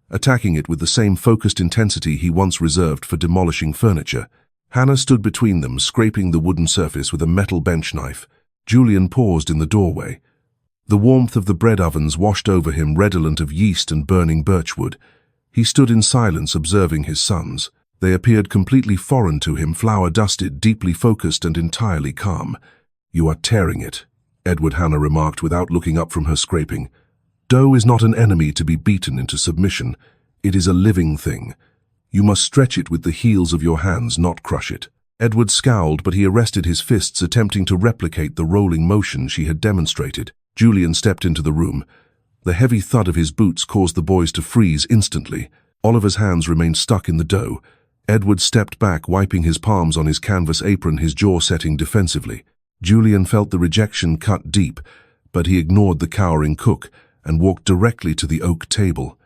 attacking it with the same focused intensity he once reserved for demolishing furniture. Hannah stood between them, scraping the wooden surface with a metal bench knife. Julian paused in the doorway. The warmth of the bread ovens washed over him, redolent of yeast and burning birchwood. He stood in silence, observing his sons. They appeared completely foreign to him, flour-dusted, deeply focused, and entirely calm. "You are tearing it," Edward, Hannah remarked without looking up from her scraping. "Dough is not an enemy to be beaten into submission. It is a living thing. You must stretch it with the heels of your hands, not crush it." Edward scowled, but he arrested his fists, attempting to replicate the rolling motion she had demonstrated. Julian stepped into the room. The heavy thud of his boots caused the boys to freeze instantly. Oliver's hands remained stuck in the dough. Edward stepped back, wiping his palms on his canvas apron, his jaw setting defensively. Julian felt the rejection cut deep, but he ignored the cowering cook and walked directly to the oak table.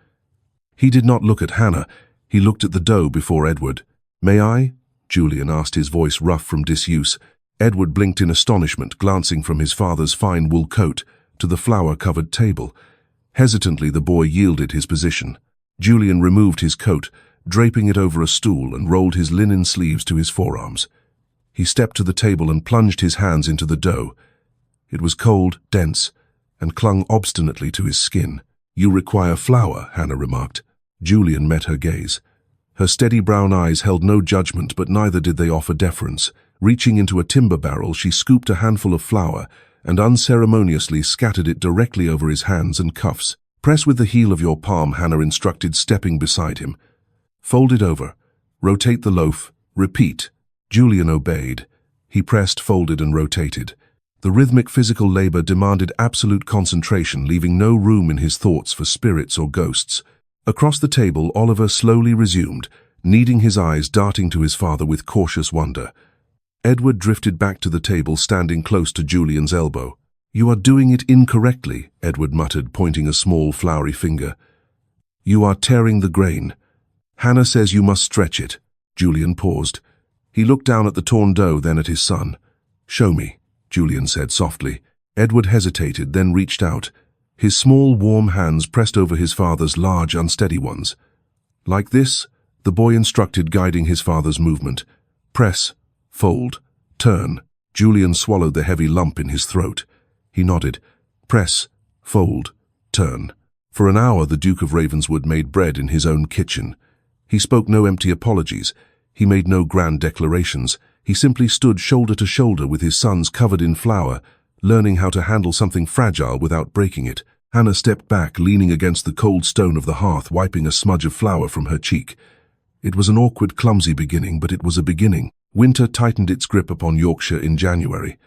He did not look at Hannah. He looked at the dough before Edward. "May I?" Julian asked, his voice rough from disuse. Edward blinked in astonishment, glancing from his father's fine wool coat to the flour-covered table. Hesitantly, the boy yielded his position. Julian removed his coat, draping it over a stool, and rolled his linen sleeves to his forearms. He stepped to the table and plunged his hands into the dough. It was cold, dense, and clung obstinately to his skin. "You require flour," Hannah remarked. Julian met her gaze. Her steady brown eyes held no judgment, but neither did they offer deference. Reaching into a timber barrel, she scooped a handful of flour and unceremoniously scattered it directly over his hands and cuffs. "Press with the heel of your palm," Hannah instructed, stepping beside him. "Fold it over. Rotate the loaf. Repeat." Julian obeyed. He pressed, folded, and rotated. The rhythmic physical labor demanded absolute concentration, leaving no room in his thoughts for spirits or ghosts. Across the table, Oliver slowly resumed, kneading, his eyes darting to his father with cautious wonder. Edward drifted back to the table, standing close to Julian's elbow. "You are doing it incorrectly," Edward muttered, pointing a small, floury finger. "You are tearing the grain. Hannah says you must stretch it." Julian paused. He looked down at the torn dough, then at his son. "Show me," Julian said softly. Edward hesitated, then reached out. His small, warm hands pressed over his father's large, unsteady ones. "Like this," the boy instructed, guiding his father's movement. "Press, fold, turn." Julian swallowed the heavy lump in his throat. He nodded. "Press, fold, turn." For an hour, the Duke of Ravenswood made bread in his own kitchen. He spoke no empty apologies. He made no grand declarations. He simply stood shoulder to shoulder with his sons covered in flour, learning how to handle something fragile without breaking it. Hannah stepped back, leaning against the cold stone of the hearth, wiping a smudge of flour from her cheek. It was an awkward, clumsy beginning, but it was a beginning. Winter tightened its grip upon Yorkshire in January.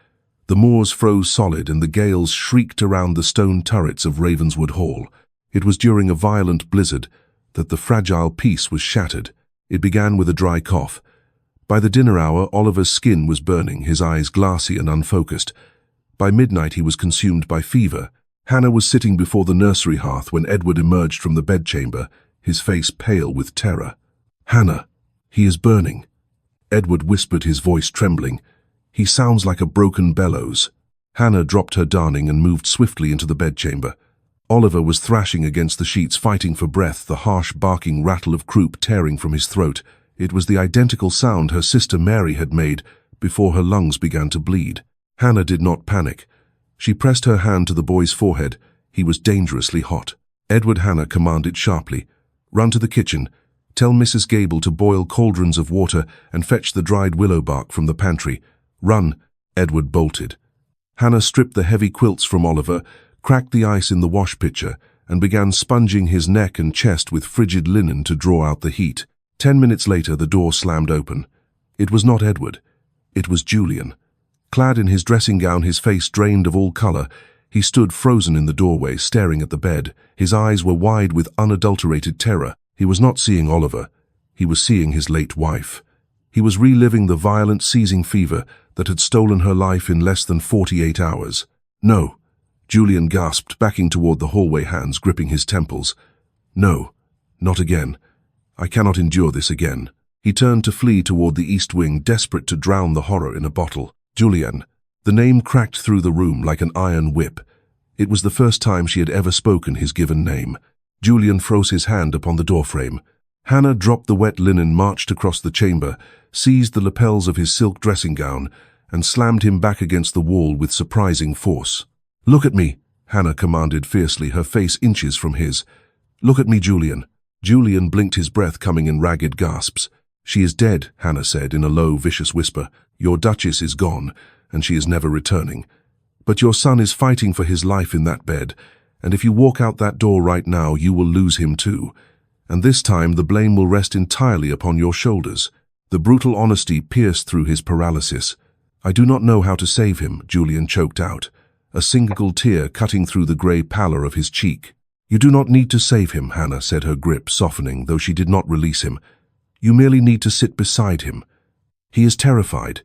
The moors froze solid and the gales shrieked around the stone turrets of Ravenswood Hall. It was during a violent blizzard that the fragile peace was shattered. It began with a dry cough. By the dinner hour, Oliver's skin was burning, his eyes glassy and unfocused. By midnight, he was consumed by fever. Hannah was sitting before the nursery hearth when Edward emerged from the bedchamber, his face pale with terror. "Hannah, he is burning," Edward whispered, his voice trembling. "He sounds like a broken bellows." Hannah dropped her darning and moved swiftly into the bedchamber. Oliver was thrashing against the sheets, fighting for breath, the harsh barking rattle of croup tearing from his throat. It was the identical sound her sister Mary had made before her lungs began to bleed. Hannah did not panic. She pressed her hand to the boy's forehead. He was dangerously hot. Edward, Hannah commanded sharply. "Run to the kitchen. Tell Mrs. Gable to boil cauldrons of water and fetch the dried willow bark from the pantry. Run." Edward bolted. Hannah stripped the heavy quilts from Oliver, cracked the ice in the wash pitcher, and began sponging his neck and chest with frigid linen to draw out the heat. 10 minutes later, the door slammed open. It was not Edward. It was Julian. Clad in his dressing gown, his face drained of all color, he stood frozen in the doorway, staring at the bed. His eyes were wide with unadulterated terror. He was not seeing Oliver. He was seeing his late wife. He was reliving the violent, seizing fever that had stolen her life in less than 48 hours. "No," Julian gasped, backing toward the hallway, hands gripping his temples. "No, not again. I cannot endure this again." He turned to flee toward the east wing, desperate to drown the horror in a bottle. "Julian." The name cracked through the room like an iron whip. It was the first time she had ever spoken his given name. Julian froze his hand upon the doorframe. Hannah dropped the wet linen, marched across the chamber, seized the lapels of his silk dressing gown, and slammed him back against the wall with surprising force. "Look at me," Hannah commanded fiercely, her face inches from his. "Look at me, Julian." Julian blinked, his breath coming in ragged gasps. "She is dead," Hannah said in a low, vicious whisper. "Your Duchess is gone, and she is never returning. But your son is fighting for his life in that bed, and if you walk out that door right now, you will lose him too. And this time the blame will rest entirely upon your shoulders." The brutal honesty pierced through his paralysis. "I do not know how to save him," Julian choked out, a single tear cutting through the grey pallor of his cheek. "You do not need to save him," Hannah said, her grip softening, though she did not release him. "You merely need to sit beside him. He is terrified.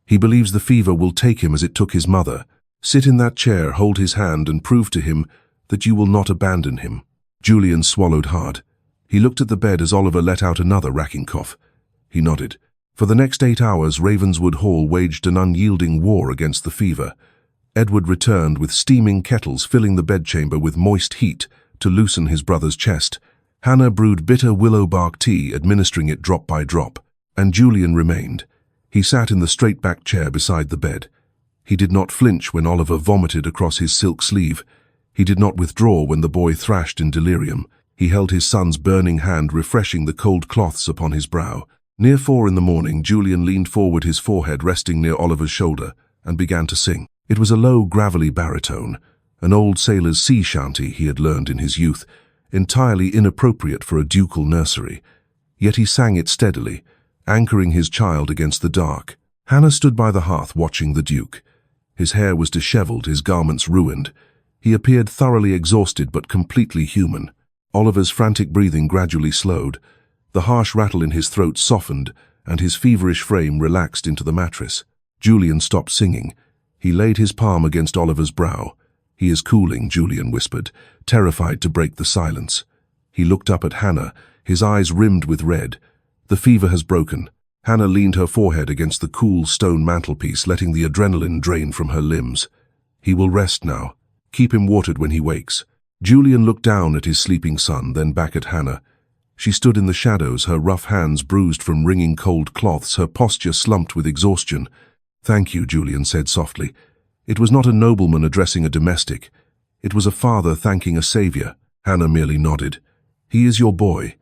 He believes the fever will take him as it took his mother. Sit in that chair, hold his hand, and prove to him that you will not abandon him." Julian swallowed hard. He looked at the bed as Oliver let out another racking cough. He nodded. For the next 8 hours, Ravenswood Hall waged an unyielding war against the fever. Edward returned with steaming kettles filling the bedchamber with moist heat to loosen his brother's chest. Hannah brewed bitter willow bark tea, administering it drop by drop, and Julian remained. He sat in the straight-back chair beside the bed. He did not flinch when Oliver vomited across his silk sleeve. He did not withdraw when the boy thrashed in delirium. He held his son's burning hand, refreshing the cold cloths upon his brow. Near 4 in the morning, Julian leaned forward, his forehead resting near Oliver's shoulder, and began to sing. It was a low, gravelly baritone, an old sailor's sea shanty he had learned in his youth, entirely inappropriate for a ducal nursery. Yet he sang it steadily, anchoring his child against the dark. Hannah stood by the hearth watching the Duke. His hair was disheveled, his garments ruined. He appeared thoroughly exhausted but completely human. Oliver's frantic breathing gradually slowed. The harsh rattle in his throat softened, and his feverish frame relaxed into the mattress. Julian stopped singing. He laid his palm against Oliver's brow. "He is cooling," Julian whispered, terrified to break the silence. He looked up at Hannah, his eyes rimmed with red. "The fever has broken." Hannah leaned her forehead against the cool stone mantelpiece, letting the adrenaline drain from her limbs. He will rest now. Keep him watered when he wakes. Julian looked down at his sleeping son, then back at Hannah. She stood in the shadows, her rough hands bruised from wringing cold cloths, her posture slumped with exhaustion. "Thank you," Julian said softly. It was not a nobleman addressing a domestic. It was a father thanking a savior. Hannah merely nodded. "He is your boy.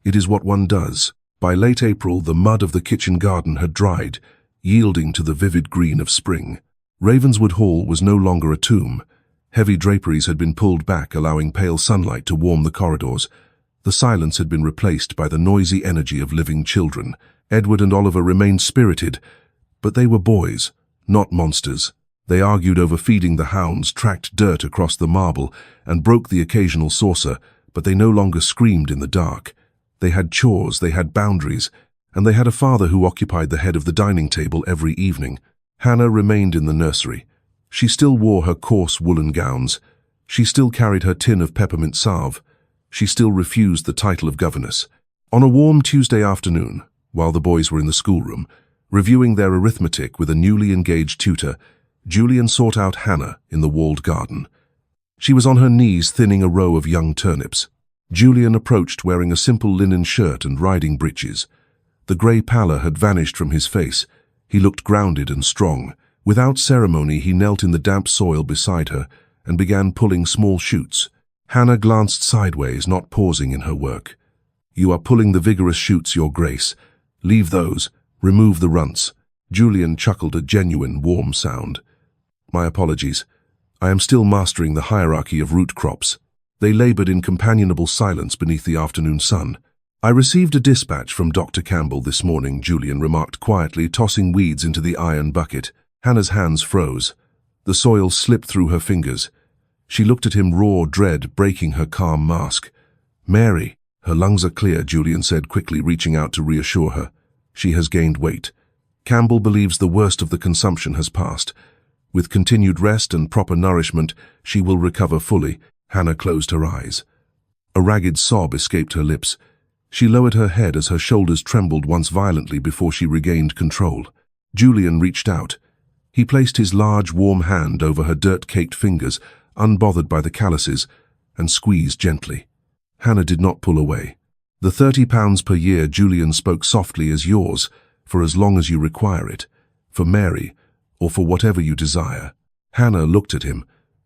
It is what one does." By late April, the mud of the kitchen garden had dried, yielding to the vivid green of spring. Ravenswood Hall was no longer a tomb. Heavy draperies had been pulled back, allowing pale sunlight to warm the corridors. The silence had been replaced by the noisy energy of living children. Edward and Oliver remained spirited, but they were boys, not monsters. They argued over feeding the hounds, tracked dirt across the marble, and broke the occasional saucer, but they no longer screamed in the dark. They had chores, they had boundaries, and they had a father who occupied the head of the dining table every evening. Hannah remained in the nursery. She still wore her coarse woolen gowns. She still carried her tin of peppermint salve. She still refused the title of governess. On a warm Tuesday afternoon, while the boys were in the schoolroom, reviewing their arithmetic with a newly engaged tutor, Julian sought out Hannah in the walled garden. She was on her knees thinning a row of young turnips. Julian approached wearing a simple linen shirt and riding breeches. The grey pallor had vanished from his face. He looked grounded and strong. Without ceremony, he knelt in the damp soil beside her and began pulling small shoots. Hannah glanced sideways, not pausing in her work. "You are pulling the vigorous shoots, Your Grace. Leave those. Remove the runts." Julian chuckled a genuine, warm sound. "My apologies. I am still mastering the hierarchy of root crops." They labored in companionable silence beneath the afternoon sun. "I received a dispatch from Dr. Campbell this morning," Julian remarked quietly, tossing weeds into the iron bucket. Hannah's hands froze. The soil slipped through her fingers. She looked at him, raw dread breaking her calm mask. "Mary." "Her lungs are clear," Julian said quickly, reaching out to reassure her. "She has gained weight. Campbell believes the worst of the consumption has passed. With continued rest and proper nourishment, she will recover fully." Hannah closed her eyes. A ragged sob escaped her lips. She lowered her head as her shoulders trembled once violently before she regained control. Julian reached out. He placed his large, warm hand over her dirt-caked fingers, unbothered by the calluses, and squeezed gently. Hannah did not pull away. "The £30 per year," Julian spoke softly, "is yours, for as long as you require it, for Mary, or for whatever you desire." Hannah looked at him.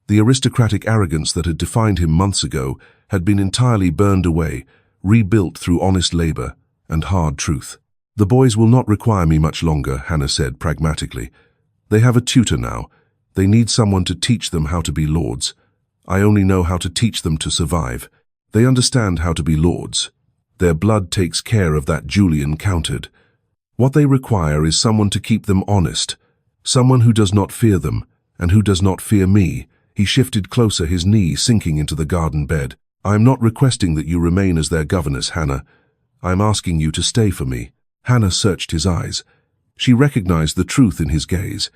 The aristocratic arrogance that had defined him months ago had been entirely burned away, rebuilt through honest labor and hard truth. "The boys will not require me much longer," Hannah said pragmatically. "They have a tutor now. They need someone to teach them how to be lords. I only know how to teach them to survive. They understand how to be lords. Their blood takes care of that," Julian countered. "What they require is someone to keep them honest, someone who does not fear them, and who does not fear me." He shifted closer, his knee sinking into the garden bed. "I am not requesting that you remain as their governess, Hannah. I am asking you to stay for me." Hannah searched his eyes. She recognized the truth in his gaze.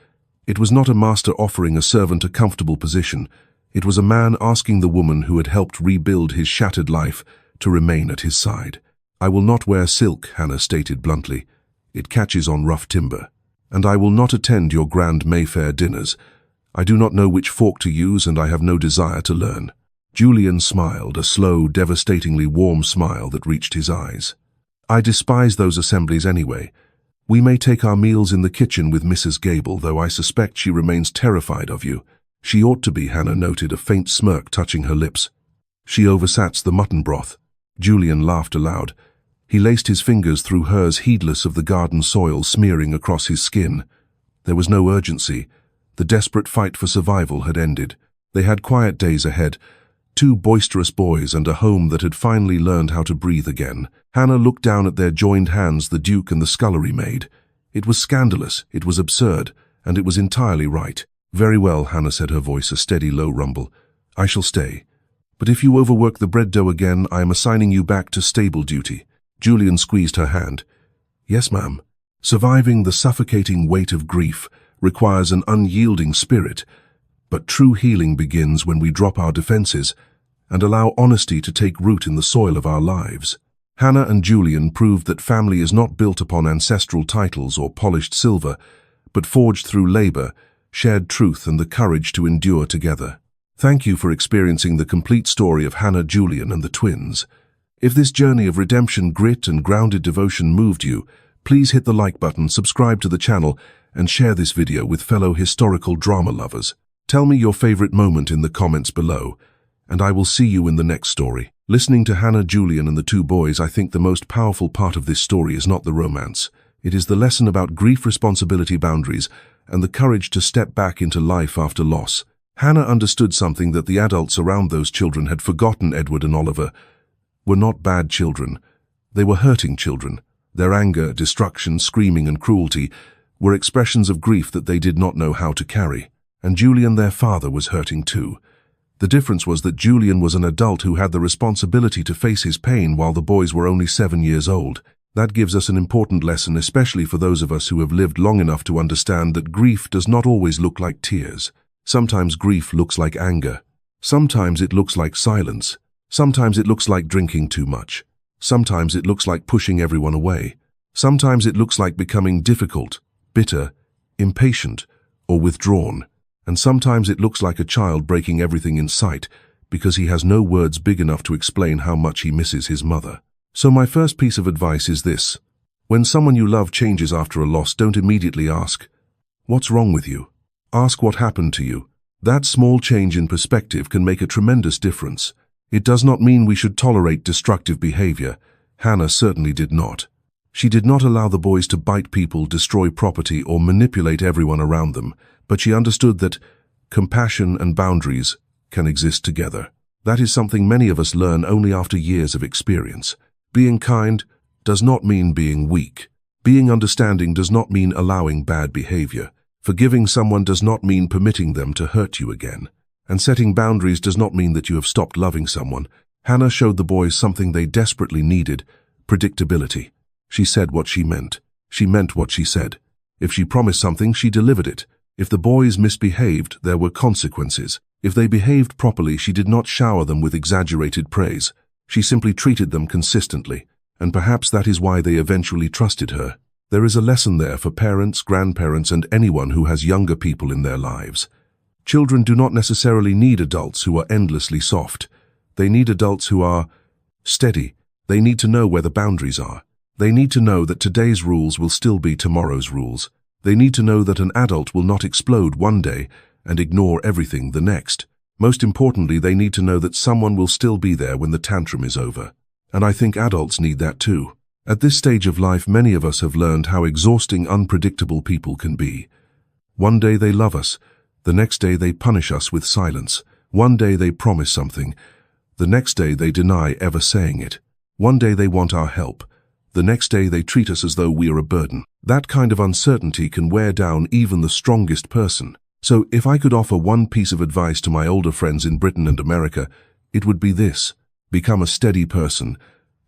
It was not a master offering a servant a comfortable position. It was a man asking the woman who had helped rebuild his shattered life to remain at his side. "I will not wear silk," Hannah stated bluntly. "It catches on rough timber. And I will not attend your grand Mayfair dinners. I do not know which fork to use, and I have no desire to learn." Julian smiled, a slow, devastatingly warm smile that reached his eyes. "I despise those assemblies anyway. We may take our meals in the kitchen with Mrs. Gable, though I suspect she remains terrified of you." "She ought to be," Hannah noted, a faint smirk touching her lips. "She oversats the mutton broth." Julian laughed aloud. He laced his fingers through hers, heedless of the garden soil smearing across his skin. There was no urgency. The desperate fight for survival had ended. They had quiet days ahead, 2 boisterous boys and a home that had finally learned how to breathe again. Hannah looked down at their joined hands, the Duke and the Scullery Maid. It was scandalous, it was absurd, and it was entirely right. "Very well," Hannah said, her voice a steady low rumble. "I shall stay. But if you overwork the bread dough again, I am assigning you back to stable duty." Julian squeezed her hand. "Yes, ma'am." Surviving the suffocating weight of grief requires an unyielding spirit, but true healing begins when we drop our defenses and allow honesty to take root in the soil of our lives. Hannah and Julian proved that family is not built upon ancestral titles or polished silver, but forged through labor, shared truth, and the courage to endure together. Thank you for experiencing the complete story of Hannah, Julian, and the twins. If this journey of redemption, grit, and grounded devotion moved you, please hit the like button, subscribe to the channel, and share this video with fellow historical drama lovers. Tell me your favorite moment in the comments below, and I will see you in the next story. Listening to Hannah, Julian, and the two boys, I think the most powerful part of this story is not the romance. It is the lesson about grief, responsibility, boundaries, and the courage to step back into life after loss. Hannah understood something that the adults around those children had forgotten. Edward and Oliver were not bad children. They were hurting children. Their anger, destruction, screaming, and cruelty were expressions of grief that they did not know how to carry. And Julian, their father, was hurting too. The difference was that Julian was an adult who had the responsibility to face his pain while the boys were only 7 years old. That gives us an important lesson, especially for those of us who have lived long enough to understand that grief does not always look like tears. Sometimes grief looks like anger. Sometimes it looks like silence. Sometimes it looks like drinking too much. Sometimes it looks like pushing everyone away. Sometimes it looks like becoming difficult, bitter, impatient, or withdrawn. And sometimes it looks like a child breaking everything in sight because he has no words big enough to explain how much he misses his mother. So my first piece of advice is this. When someone you love changes after a loss, don't immediately ask, "What's wrong with you?" Ask what happened to you. That small change in perspective can make a tremendous difference. It does not mean we should tolerate destructive behavior. Hannah certainly did not. She did not allow the boys to bite people, destroy property, or manipulate everyone around them, but she understood that compassion and boundaries can exist together. That is something many of us learn only after years of experience. Being kind does not mean being weak. Being understanding does not mean allowing bad behavior. Forgiving someone does not mean permitting them to hurt you again. And setting boundaries does not mean that you have stopped loving someone. Hannah showed the boys something they desperately needed: predictability. She said what she meant. She meant what she said. If she promised something, she delivered it. If the boys misbehaved, there were consequences. If they behaved properly, she did not shower them with exaggerated praise. She simply treated them consistently, and perhaps that is why they eventually trusted her. There is a lesson there for parents, grandparents, and anyone who has younger people in their lives. Children do not necessarily need adults who are endlessly soft. They need adults who are steady. They need to know where the boundaries are. They need to know that today's rules will still be tomorrow's rules. They need to know that an adult will not explode one day and ignore everything the next. Most importantly, they need to know that someone will still be there when the tantrum is over. And I think adults need that too. At this stage of life, many of us have learned how exhausting, unpredictable people can be. One day they love us. The next day they punish us with silence. One day they promise something. The next day they deny ever saying it. One day they want our help. The next day they treat us as though we are a burden. That kind of uncertainty can wear down even the strongest person. So if I could offer one piece of advice to my older friends in Britain and America, it would be this: become a steady person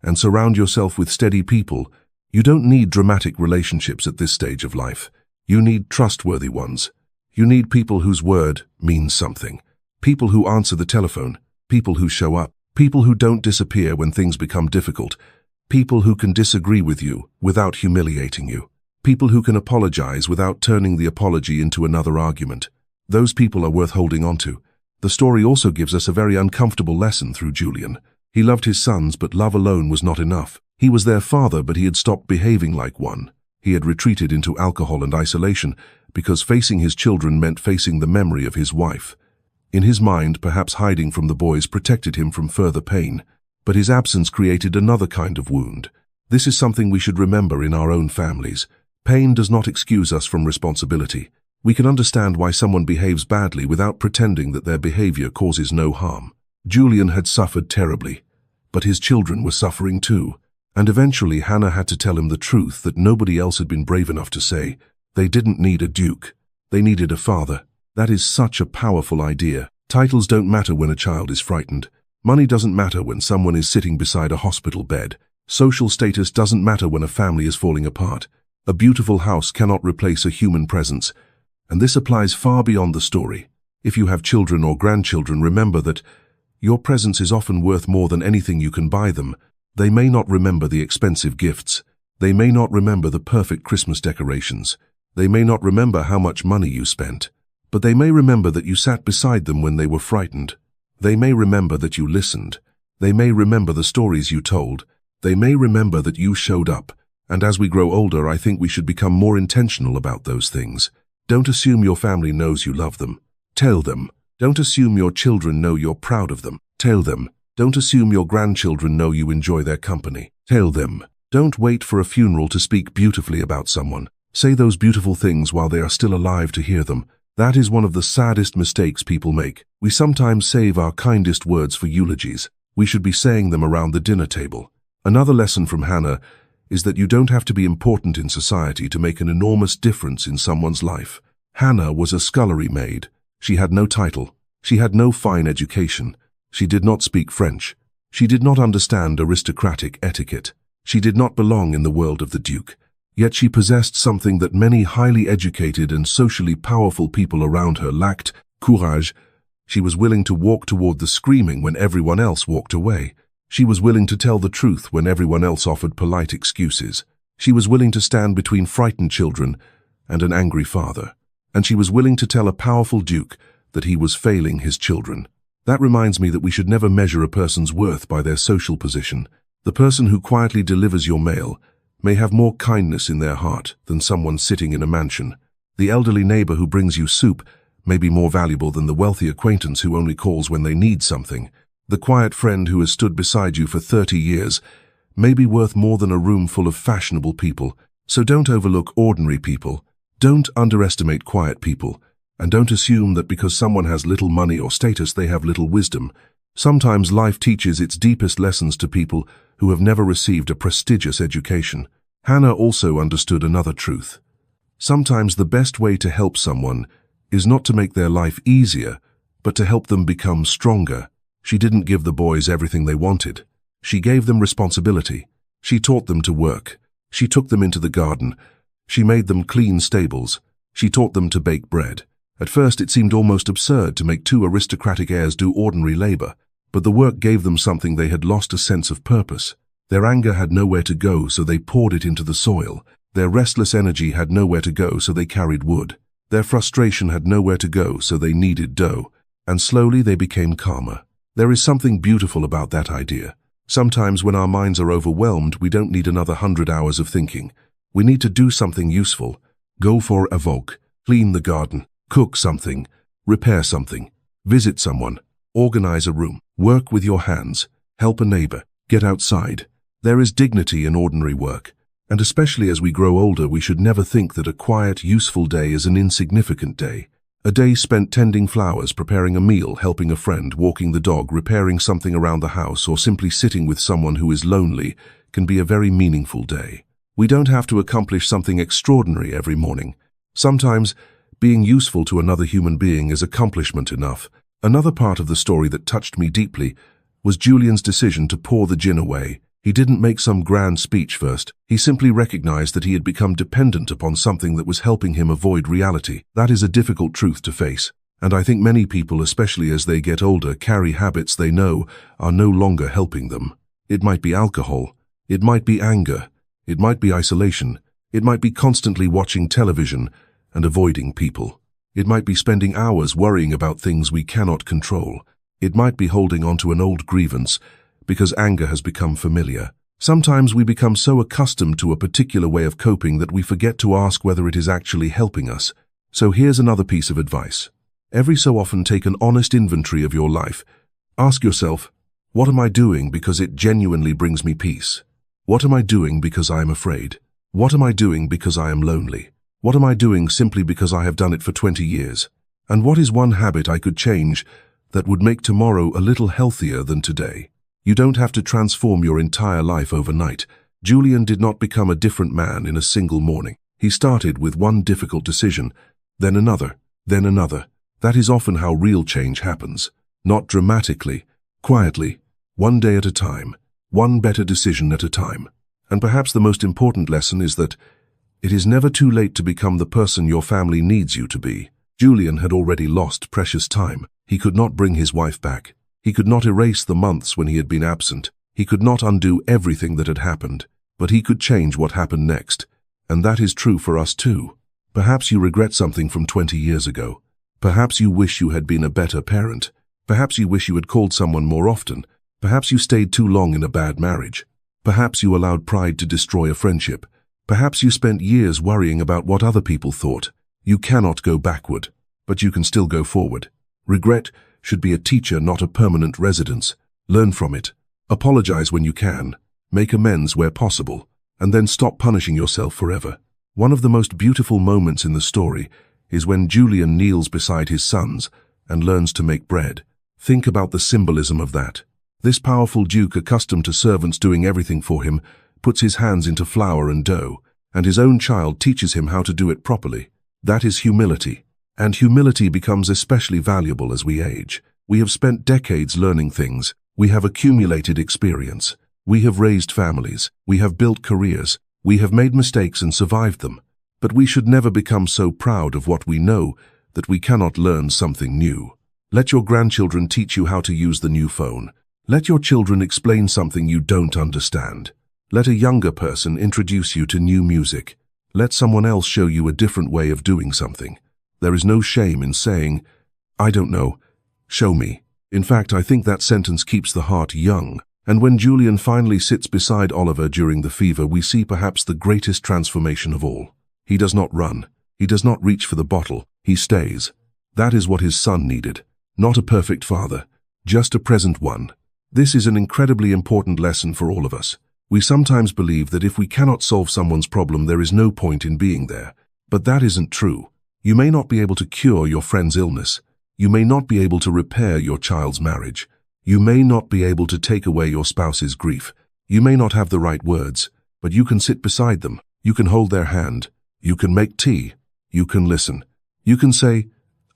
and surround yourself with steady people. You don't need dramatic relationships at this stage of life. You need trustworthy ones. You need people whose word means something. People who answer the telephone. People who show up. People who don't disappear when things become difficult. People who can disagree with you without humiliating you. People who can apologize without turning the apology into another argument. Those people are worth holding on to. The story also gives us a very uncomfortable lesson through Julian. He loved his sons, but love alone was not enough. He was their father, but he had stopped behaving like one. He had retreated into alcohol and isolation because facing his children meant facing the memory of his wife. In his mind, perhaps hiding from the boys protected him from further pain, but his absence created another kind of wound. This is something we should remember in our own families. Pain does not excuse us from responsibility. We can understand why someone behaves badly without pretending that their behavior causes no harm. Julian had suffered terribly, but his children were suffering too. And eventually Hannah had to tell him the truth that nobody else had been brave enough to say. They didn't need a duke. They needed a father. That is such a powerful idea. Titles don't matter when a child is frightened. Money doesn't matter when someone is sitting beside a hospital bed. Social status doesn't matter when a family is falling apart. A beautiful house cannot replace a human presence. And this applies far beyond the story. If you have children or grandchildren, remember that your presence is often worth more than anything you can buy them. They may not remember the expensive gifts. They may not remember the perfect Christmas decorations. They may not remember how much money you spent. But they may remember that you sat beside them when they were frightened. They may remember that you listened. They may remember the stories you told. They may remember that you showed up. And as we grow older, I think we should become more intentional about those things. Don't assume your family knows you love them. Tell them. Don't assume your children know you're proud of them. Tell them. Don't assume your grandchildren know you enjoy their company. Tell them. Don't wait for a funeral to speak beautifully about someone. Say those beautiful things while they are still alive to hear them. That is one of the saddest mistakes people make. We sometimes save our kindest words for eulogies. We should be saying them around the dinner table. Another lesson from Hannah is that you don't have to be important in society to make an enormous difference in someone's life. Hannah was a scullery maid. She had no title. She had no fine education. She did not speak French. She did not understand aristocratic etiquette. She did not belong in the world of the Duke. Yet she possessed something that many highly educated and socially powerful people around her lacked: courage. She was willing to walk toward the screaming when everyone else walked away. She was willing to tell the truth when everyone else offered polite excuses. She was willing to stand between frightened children and an angry father. And she was willing to tell a powerful duke that he was failing his children. That reminds me that we should never measure a person's worth by their social position. The person who quietly delivers your mail may have more kindness in their heart than someone sitting in a mansion. The elderly neighbor who brings you soup may be more valuable than the wealthy acquaintance who only calls when they need something. The quiet friend who has stood beside you for 30 years may be worth more than a room full of fashionable people. So don't overlook ordinary people. Don't underestimate quiet people. And don't assume that because someone has little money or status, they have little wisdom. Sometimes life teaches its deepest lessons to people who have never received a prestigious education. Hannah also understood another truth. Sometimes the best way to help someone is not to make their life easier, but to help them become stronger. She didn't give the boys everything they wanted. She gave them responsibility. She taught them to work. She took them into the garden. She made them clean stables. She taught them to bake bread. At first it seemed almost absurd to make two aristocratic heirs do ordinary labor, but the work gave them something. They had lost a sense of purpose. Their anger had nowhere to go, so they poured it into the soil. Their restless energy had nowhere to go, so they carried wood. Their frustration had nowhere to go, so they kneaded dough. And slowly they became calmer. There is something beautiful about that idea. Sometimes when our minds are overwhelmed, we don't need another 100 hours of thinking. We need to do something useful. Go for a walk, clean the garden, cook something, repair something, visit someone, organize a room, work with your hands, help a neighbor, get outside. There is dignity in ordinary work. And especially as we grow older, we should never think that a quiet, useful day is an insignificant day. A day spent tending flowers, preparing a meal, helping a friend, walking the dog, repairing something around the house, or simply sitting with someone who is lonely can be a very meaningful day. We don't have to accomplish something extraordinary every morning. Sometimes, being useful to another human being is accomplishment enough. Another part of the story that touched me deeply was Julian's decision to pour the gin away. He didn't make some grand speech first. He simply recognized that he had become dependent upon something that was helping him avoid reality. That is a difficult truth to face. And I think many people, especially as they get older, carry habits they know are no longer helping them. It might be alcohol. It might be anger. It might be isolation. It might be constantly watching television and avoiding people. It might be spending hours worrying about things we cannot control. It might be holding on to an old grievance because anger has become familiar. Sometimes we become so accustomed to a particular way of coping that we forget to ask whether it is actually helping us. So here's another piece of advice. Every so often take an honest inventory of your life. Ask yourself, what am I doing because it genuinely brings me peace? What am I doing because I am afraid? What am I doing because I am lonely? What am I doing simply because I have done it for 20 years? And what is one habit I could change that would make tomorrow a little healthier than today? You don't have to transform your entire life overnight. Julian did not become a different man in a single morning. He started with one difficult decision, then another, then another. That is often how real change happens. Not dramatically, quietly, one day at a time, one better decision at a time. And perhaps the most important lesson is that it is never too late to become the person your family needs you to be. Julian had already lost precious time. He could not bring his wife back. He could not erase the months when he had been absent. He could not undo everything that had happened, but he could change what happened next. And that is true for us too. Perhaps you regret something from 20 years ago. Perhaps you wish you had been a better parent. Perhaps you wish you had called someone more often. Perhaps you stayed too long in a bad marriage. Perhaps you allowed pride to destroy a friendship. Perhaps you spent years worrying about what other people thought. You cannot go backward, but you can still go forward. Regret should be a teacher, not a permanent residence. Learn from it. Apologize when you can. Make amends where possible. And then stop punishing yourself forever. One of the most beautiful moments in the story is when Julian kneels beside his sons and learns to make bread. Think about the symbolism of that. This powerful duke, accustomed to servants doing everything for him, puts his hands into flour and dough, and his own child teaches him how to do it properly. That is humility. And humility becomes especially valuable as we age. We have spent decades learning things. We have accumulated experience. We have raised families. We have built careers. We have made mistakes and survived them. But we should never become so proud of what we know that we cannot learn something new. Let your grandchildren teach you how to use the new phone. Let your children explain something you don't understand. Let a younger person introduce you to new music. Let someone else show you a different way of doing something. There is no shame in saying, "I don't know, show me." In fact, I think that sentence keeps the heart young. And when Julian finally sits beside Oliver during the fever, we see perhaps the greatest transformation of all. He does not run. He does not reach for the bottle. He stays. That is what his son needed. Not a perfect father, just a present one. This is an incredibly important lesson for all of us. We sometimes believe that if we cannot solve someone's problem, there is no point in being there. But that isn't true. You may not be able to cure your friend's illness. You may not be able to repair your child's marriage. You may not be able to take away your spouse's grief. You may not have the right words, but you can sit beside them. You can hold their hand. You can make tea. You can listen. You can say,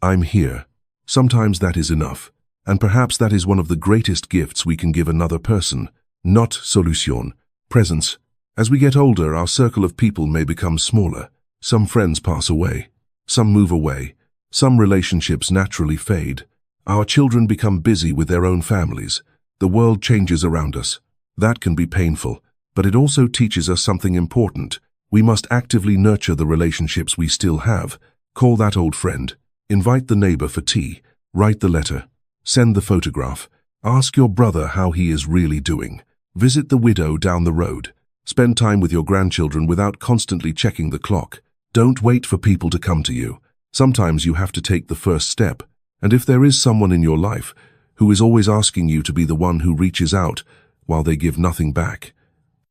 "I'm here." Sometimes that is enough. And perhaps that is one of the greatest gifts we can give another person. Not solution, presence. As we get older, our circle of people may become smaller. Some friends pass away. Some move away. Some relationships naturally fade. Our children become busy with their own families. The world changes around us. That can be painful, but it also teaches us something important. We must actively nurture the relationships we still have. Call that old friend. Invite the neighbor for tea. Write the letter. Send the photograph. Ask your brother how he is really doing. Visit the widow down the road. Spend time with your grandchildren without constantly checking the clock. Don't wait for people to come to you. Sometimes you have to take the first step. And if there is someone in your life who is always asking you to be the one who reaches out while they give nothing back,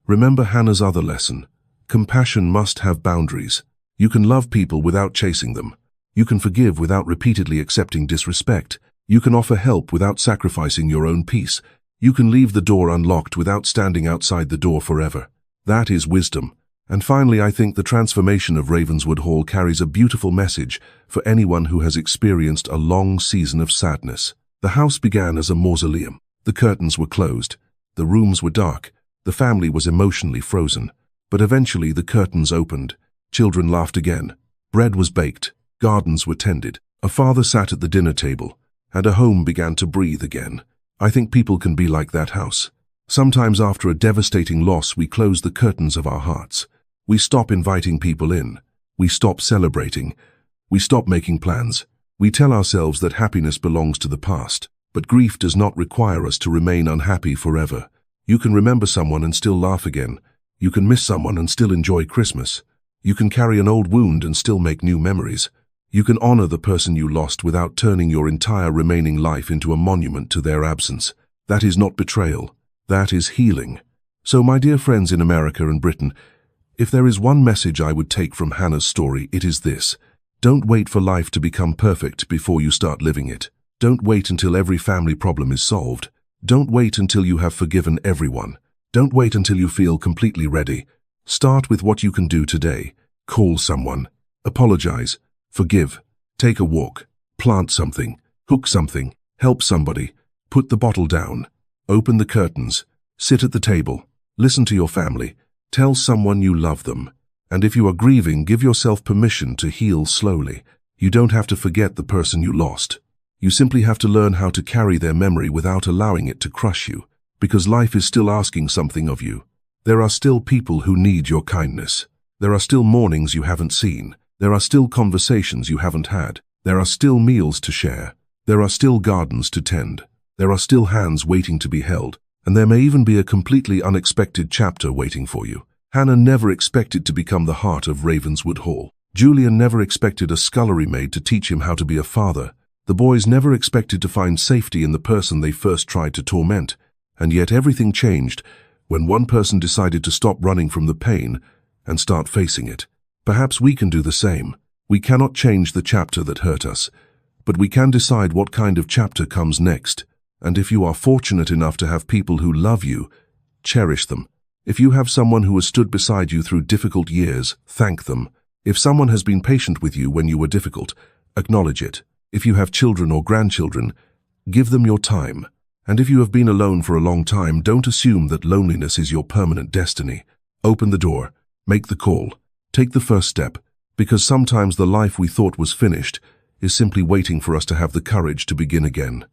remember Hannah's other lesson. Compassion must have boundaries. You can love people without chasing them. You can forgive without repeatedly accepting disrespect. You can offer help without sacrificing your own peace. You can leave the door unlocked without standing outside the door forever. That is wisdom. And finally, I think the transformation of Ravenswood Hall carries a beautiful message for anyone who has experienced a long season of sadness. The house began as a mausoleum. The curtains were closed. The rooms were dark. The family was emotionally frozen. But eventually the curtains opened. Children laughed again. Bread was baked. Gardens were tended. A father sat at the dinner table. And a home began to breathe again. I think people can be like that house. Sometimes after a devastating loss, we close the curtains of our hearts. We stop inviting people in. We stop celebrating. We stop making plans. We tell ourselves that happiness belongs to the past. But grief does not require us to remain unhappy forever. You can remember someone and still laugh again. You can miss someone and still enjoy Christmas. You can carry an old wound and still make new memories. You can honor the person you lost without turning your entire remaining life into a monument to their absence. That is not betrayal. That is healing. So, my dear friends in America and Britain, if there is one message I would take from Hannah's story, it is this. Don't wait for life to become perfect before you start living it. Don't wait until every family problem is solved. Don't wait until you have forgiven everyone. Don't wait until you feel completely ready. Start with what you can do today. Call someone. Apologize. Forgive. Take a walk. Plant something. Hook something. Help somebody. Put the bottle down. Open the curtains. Sit at the table. Listen to your family. Tell someone you love them. And if you are grieving, give yourself permission to heal slowly. You don't have to forget the person you lost. You simply have to learn how to carry their memory without allowing it to crush you. because life is still asking something of you. There are still people who need your kindness. There are still mornings you haven't seen. There are still conversations you haven't had. There are still meals to share. There are still gardens to tend. There are still hands waiting to be held. And there may even be a completely unexpected chapter waiting for you. Hannah never expected to become the heart of Ravenswood Hall. Julian never expected a scullery maid to teach him how to be a father. The boys never expected to find safety in the person they first tried to torment. And yet everything changed when one person decided to stop running from the pain and start facing it. Perhaps we can do the same. We cannot change the chapter that hurt us, but we can decide what kind of chapter comes next. And if you are fortunate enough to have people who love you, cherish them. If you have someone who has stood beside you through difficult years, thank them. If someone has been patient with you when you were difficult, acknowledge it. If you have children or grandchildren, give them your time. And if you have been alone for a long time, don't assume that loneliness is your permanent destiny. Open the door, make the call, take the first step, because sometimes the life we thought was finished is simply waiting for us to have the courage to begin again.